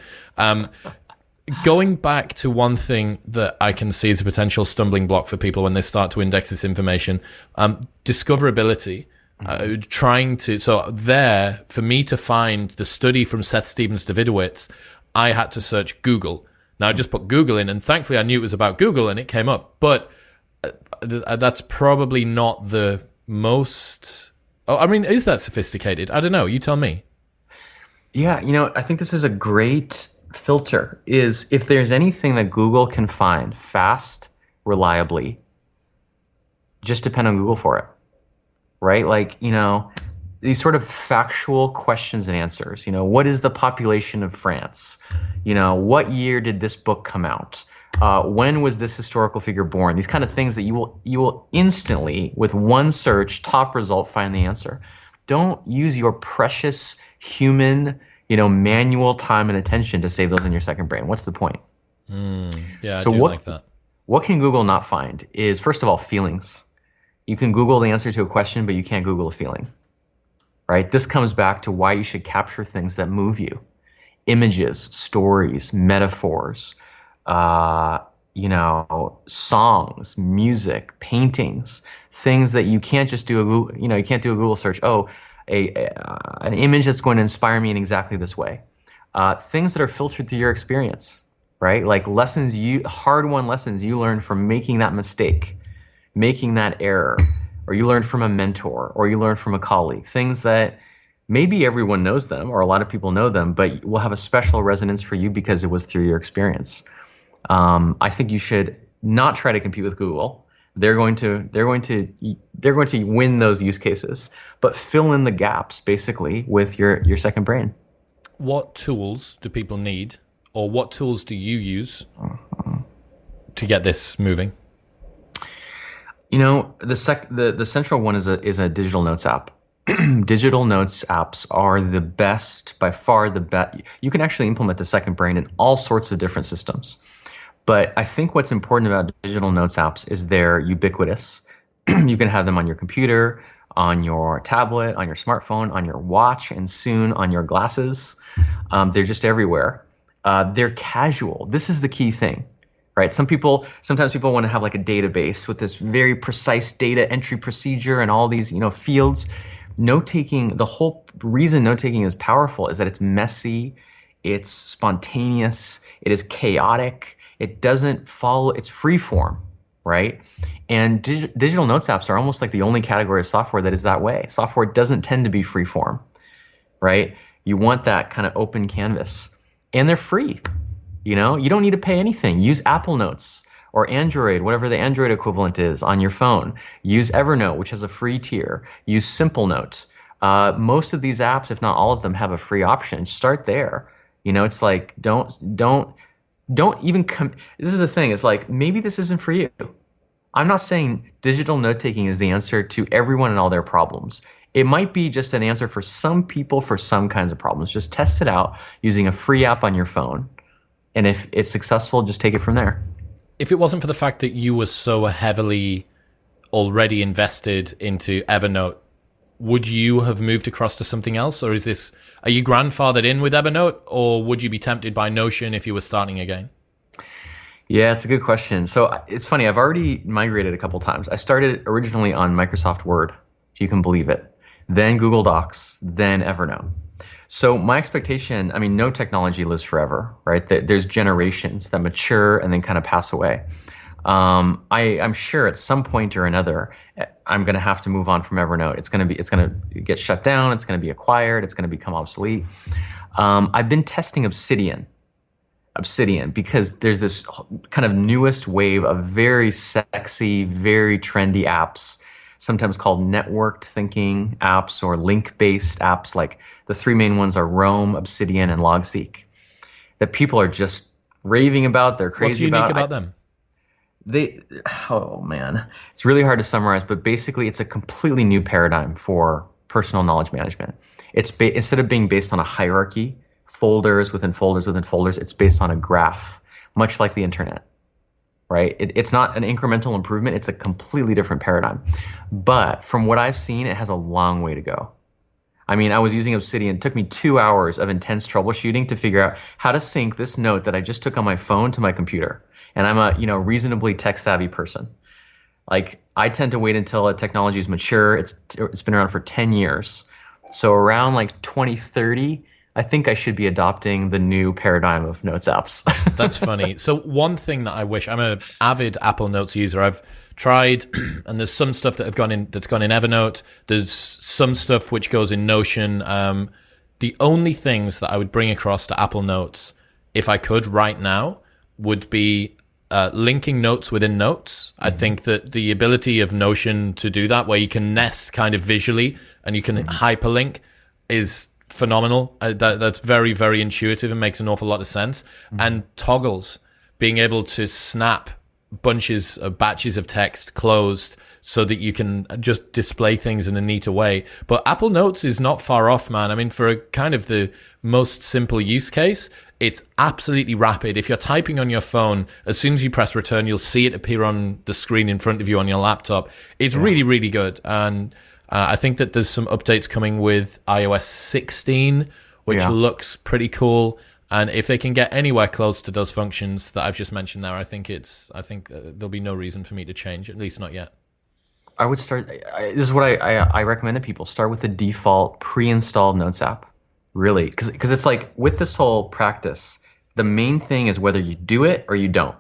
Going back to one thing that I can see as a potential stumbling block for people when they start to index this information, discoverability. For me to find the study from Seth Stevens-Davidowitz, I had to search Google. Now I just put Google in, and thankfully I knew it was about Google, and it came up. But that's probably not the most. Oh, I mean, is that sophisticated? I don't know. You tell me. Yeah, I think this is a great filter. Is if there's anything that Google can find fast, reliably, just depend on Google for it. Right? Like, these sort of factual questions and answers. What is the population of France? What year did this book come out? When was this historical figure born? These kind of things that you will instantly, with one search, top result, find the answer. Don't use your precious human, manual time and attention to save those in your second brain. What's the point? Yeah, I do like that. What can Google not find is, first of all, feelings. You can Google the answer to a question, but you can't Google a feeling, right? This comes back to why you should capture things that move you. Images, stories, metaphors, songs, music, paintings, things that you can't just do you can't do a Google search. Oh, an image that's going to inspire me in exactly this way. Things that are filtered through your experience, right? Like hard-won lessons you learned from making that mistake, making that error, or you learned from a mentor, or you learned from a colleague, things that maybe everyone knows them or a lot of people know them, but will have a special resonance for you because it was through your experience. I think you should not try to compete with Google. They're going to win those use cases, but fill in the gaps basically with your second brain. What tools do people need, or what tools do you use to get this moving? The central one is a digital notes app. Digital notes apps are the best, by far the best. You can actually implement the second brain in all sorts of different systems. But I think what's important about digital notes apps is they're ubiquitous. You can have them on your computer, on your tablet, on your smartphone, on your watch, and soon on your glasses. They're just everywhere. They're casual. This is the key thing. Right. Sometimes people want to have like a database with this very precise data entry procedure and all these, fields. Note-taking, the whole reason note-taking is powerful is that it's messy, it's spontaneous, it is chaotic, it doesn't follow, it's free form, right? And digital notes apps are almost like the only category of software that is that way. Software doesn't tend to be free form, right? You want that kind of open canvas, and they're free. You don't need to pay anything. Use Apple Notes or Android, whatever the Android equivalent is on your phone. Use Evernote, which has a free tier. Use Simple Note. Most of these apps, if not all of them, have a free option. Start there. It's like don't even this is the thing. It's like maybe this isn't for you. I'm not saying digital note taking is the answer to everyone and all their problems. It might be just an answer for some people for some kinds of problems. Just test it out using a free app on your phone. And if it's successful, just take it from there. If it wasn't for the fact that you were so heavily already invested into Evernote, would you have moved across to something else? Or are you grandfathered in with Evernote, or would you be tempted by Notion if you were starting again? Yeah, it's a good question. So it's funny, I've already migrated a couple times. I started originally on Microsoft Word, if you can believe it, then Google Docs, then Evernote. So my expectation, no technology lives forever, right? There's generations that mature and then kind of pass away. I'm sure at some point or another, I'm going to have to move on from Evernote. It's going to get shut down. It's going to be acquired. It's going to become obsolete. I've been testing Obsidian because there's this kind of newest wave of very sexy, very trendy apps, sometimes called networked thinking apps or link-based apps. Like the three main ones are Roam, Obsidian, and Logseek, that people are just raving about. They're crazy about. What's unique about them? It's really hard to summarize, but basically it's a completely new paradigm for personal knowledge management. It's instead of being based on a hierarchy, folders within folders within folders, it's based on a graph, much like the internet. Right? It's not an incremental improvement. It's a completely different paradigm. But from what I've seen, it has a long way to go. I was using Obsidian. It took me 2 hours of intense troubleshooting to figure out how to sync this note that I just took on my phone to my computer. And I'm a reasonably tech savvy person. Like I tend to wait until a technology is mature. It's been around for 10 years. So around like 2030, I think I should be adopting the new paradigm of Notes apps. That's funny. So one thing that I wish, I'm an avid Apple Notes user. I've tried, and there's some stuff that's gone in Evernote. There's some stuff which goes in Notion. The only things that I would bring across to Apple Notes, if I could right now, would be linking notes within notes. I think that the ability of Notion to do that, where you can nest kind of visually and you can hyperlink, is phenomenal. That's very, very intuitive and makes an awful lot of sense. And toggles, being able to snap batches of text closed so that you can just display things in a neater way. But Apple Notes is not far off, man. I mean, for a kind of the most simple use case, it's absolutely rapid. If you're typing on your phone, as soon as you press return, you'll see it appear on the screen in front of you on your laptop. It's really, really good. And I think that there's some updates coming with iOS 16, which looks pretty cool. And if they can get anywhere close to those functions that I've just mentioned there, I think there'll be no reason for me to change, at least not yet. I would start. This is what I recommend to people: start with the default pre-installed Notes app. Really, because it's like with this whole practice, the main thing is whether you do it or you don't.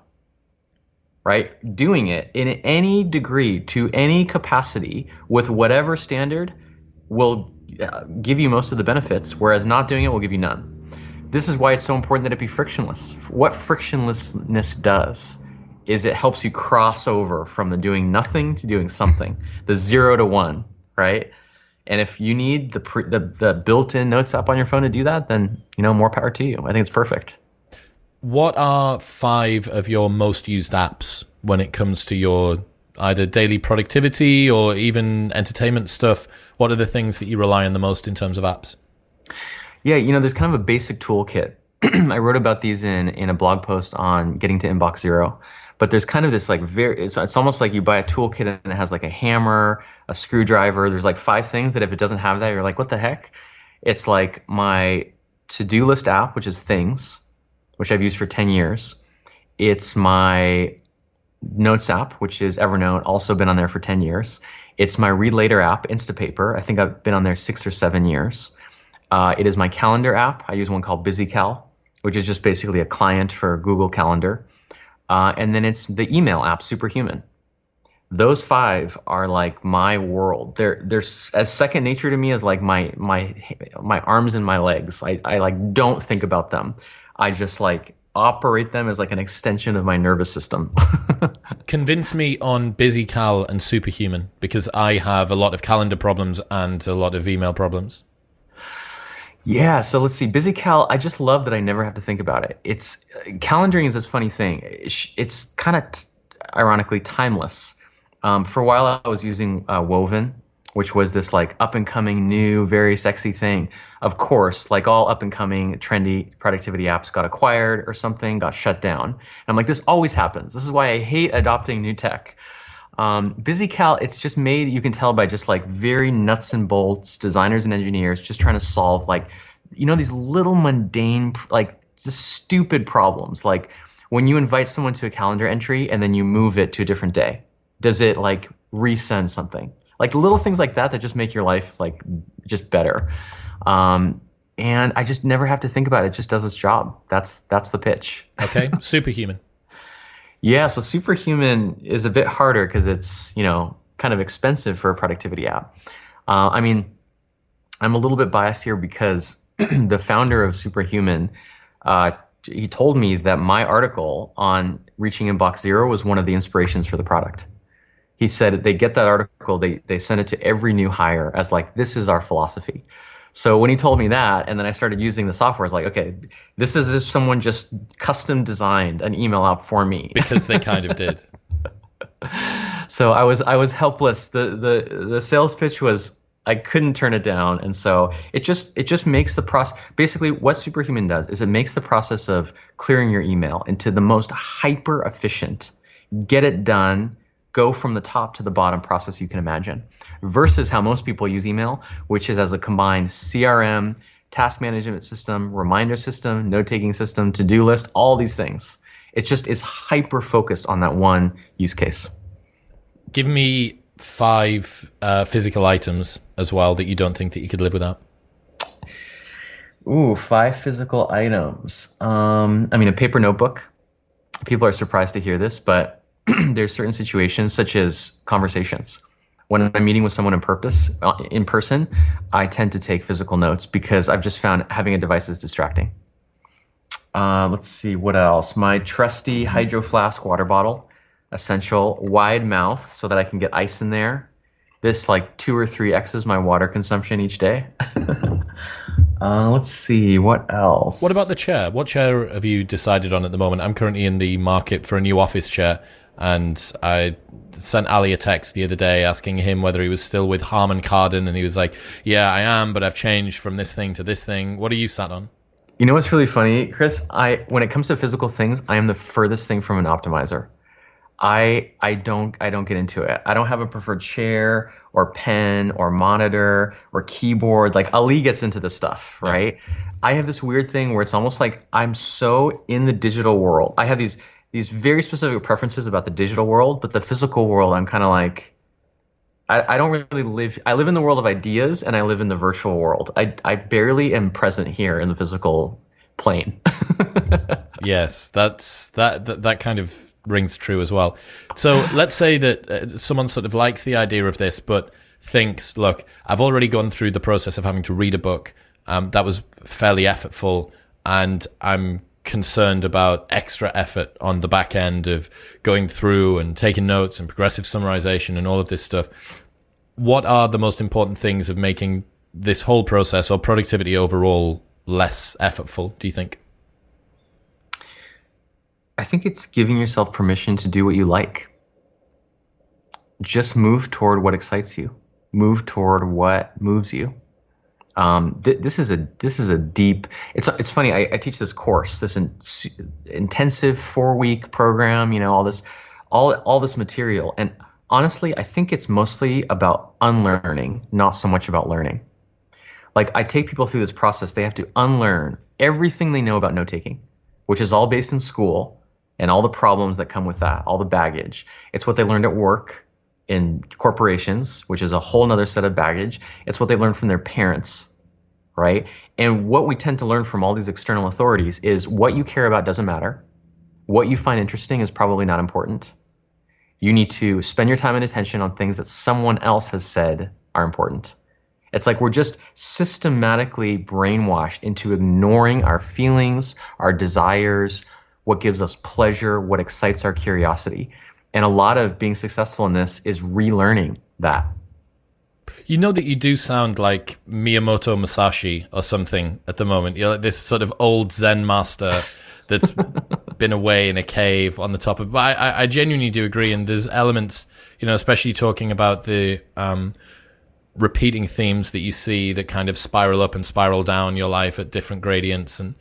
Right? Doing it in any degree, to any capacity, with whatever standard, will give you most of the benefits, whereas not doing it will give you none. This is why it's so important that it be frictionless. What frictionlessness does is it helps you cross over from the doing nothing to doing something, the 0 to 1, right? And if you need the built-in Notes app on your phone to do that, then more power to you. I think it's perfect. What are 5 of your most used apps when it comes to your either daily productivity or even entertainment stuff? What are the things that you rely on the most in terms of apps? Yeah, there's kind of a basic toolkit. I wrote about these in a blog post on getting to inbox zero. But there's kind of this like it's almost like you buy a toolkit and it has like a hammer, a screwdriver. There's like 5 things that if it doesn't have that, you're like, what the heck? It's like my to-do list app, which is Things, which I've used for 10 years. It's my Notes app, which is Evernote, also been on there for 10 years. It's my Read Later app, Instapaper. I think I've been on there 6 or 7 years. It is my calendar app. I use one called BusyCal, which is just basically a client for Google Calendar. And then it's the email app, Superhuman. Those 5 are like my world. They're as second nature to me as like my arms and my legs. I like don't think about them. I just like operate them as like an extension of my nervous system. Convince me on BusyCal and Superhuman, because I have a lot of calendar problems and a lot of email problems. Yeah, so let's see. BusyCal, I just love that I never have to think about it. Calendaring is this funny thing. It's kind of ironically timeless. For a while, I was using Woven, which was this like up and coming new, very sexy thing. Of course, like all up and coming trendy productivity apps got acquired or something, got shut down. And I'm like, this always happens. This is why I hate adopting new tech. BusyCal, it's just made, you can tell by just like very nuts and bolts designers and engineers just trying to solve like, these little mundane, like just stupid problems. Like when you invite someone to a calendar entry and then you move it to a different day, does it like resend something? Like little things like that just make your life like just better. And I just never have to think about it. It just does its job. That's the pitch. Okay. Superhuman. Yeah, so Superhuman is a bit harder because it's, kind of expensive for a productivity app. I mean, I'm a little bit biased here because the founder of Superhuman, he told me that my article on reaching inbox zero was one of the inspirations for the product. He said they get that article, they send it to every new hire as like, this is our philosophy. So when he told me that, and then I started using the software, I was like, okay, this is if someone just custom designed an email app for me. Because they kind of did. So I was helpless. The sales pitch was I couldn't turn it down, and so it just makes the process. Basically, what Superhuman does is it makes the process of clearing your email into the most hyper efficient, get it done, go from the top to the bottom process you can imagine, versus how most people use email, which is as a combined CRM, task management system, reminder system, note-taking system, to-do list, all these things. It's hyper-focused on that one use case. Give me 5 physical items as well that you don't think that you could live without. Ooh, 5 physical items. A paper notebook. People are surprised to hear this, but there's certain situations, such as conversations. When I'm meeting with someone in person, I tend to take physical notes because I've just found having a device is distracting. Let's see, what else? My trusty Hydro Flask water bottle, essential, wide mouth so that I can get ice in there. This 2 or 3x's my water consumption each day. Let's see, what else? What about the chair? What chair have you decided on at the moment? I'm currently in the market for a new office chair, and I sent Ali a text the other day asking him whether he was still with Harman Kardon, and he was like, yeah, I am, but I've changed from this thing to this thing. What are you sat on? You know what's really funny, Chris? When it comes to physical things, I am the furthest thing from an optimizer. I don't get into it. I don't have a preferred chair or pen or monitor or keyboard. Ali gets into this stuff, right? Yeah. I have this weird thing where it's almost like I'm so in the digital world. I have these very specific preferences about the digital world, but the physical world, I'm kind of like, I don't really live. I live in the world of ideas, and I live in the virtual world. I barely am present here in the physical plane. Yes, that kind of rings true as well. So let's say that someone sort of likes the idea of this, but thinks, look, I've already gone through the process of having to read a book. That was fairly effortful, and I'm concerned about extra effort on the back end of going through and taking notes and progressive summarization and all of this stuff. What are the most important things of making this whole process or productivity overall less effortful, do you think? I think it's giving yourself permission to do what you like. Just move toward what excites you. Move toward what moves you. This is a deep. It's funny. I teach this course, this intensive 4-week program. All this material, and honestly, I think it's mostly about unlearning, not so much about learning. I take people through this process. They have to unlearn everything they know about note taking, which is all based in school. And all the problems that come with that, all the baggage. It's what they learned at work in corporations, which is a whole nother set of baggage. It's what they learned from their parents, right? And what we tend to learn from all these external authorities is what you care about doesn't matter. What you find interesting is probably not important. You need to spend your time and attention on things that someone else has said are important. It's like we're just systematically brainwashed into ignoring our feelings, our desires, what gives us pleasure, what excites our curiosity. And a lot of being successful in this is relearning that. You know that you do sound like Miyamoto Musashi or something at the moment. You're like this sort of old Zen master that's been away in a cave on the top of... But I genuinely do agree, and there's elements, especially talking about the repeating themes that you see that kind of spiral up and spiral down your life at different gradients, and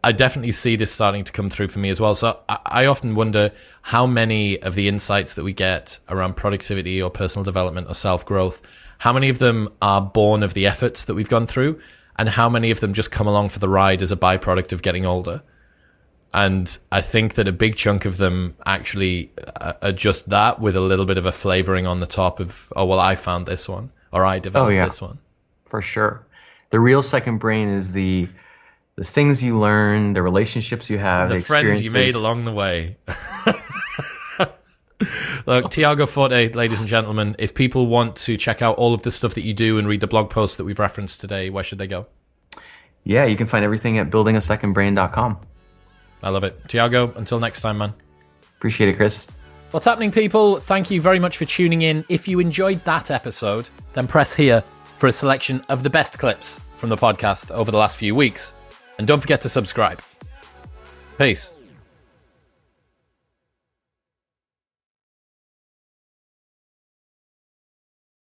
I definitely see this starting to come through for me as well. So I often wonder how many of the insights that we get around productivity or personal development or self-growth, how many of them are born of the efforts that we've gone through, and how many of them just come along for the ride as a byproduct of getting older. And I think that a big chunk of them actually are just that, with a little bit of a flavoring on the top of, oh, well, I found this one, or I developed this one. For sure. The real second brain is the things you learn, the relationships you have, the friends you made along the way. Look, Tiago Forte, ladies and gentlemen, if people want to check out all of the stuff that you do and read the blog posts that we've referenced today, where should they go? Yeah, you can find everything at buildingasecondbrain.com. I love it. Tiago, until next time, man. Appreciate it, Chris. What's happening, people? Thank you very much for tuning in. If you enjoyed that episode, then press here for a selection of the best clips from the podcast over the last few weeks. And don't forget to subscribe. Peace.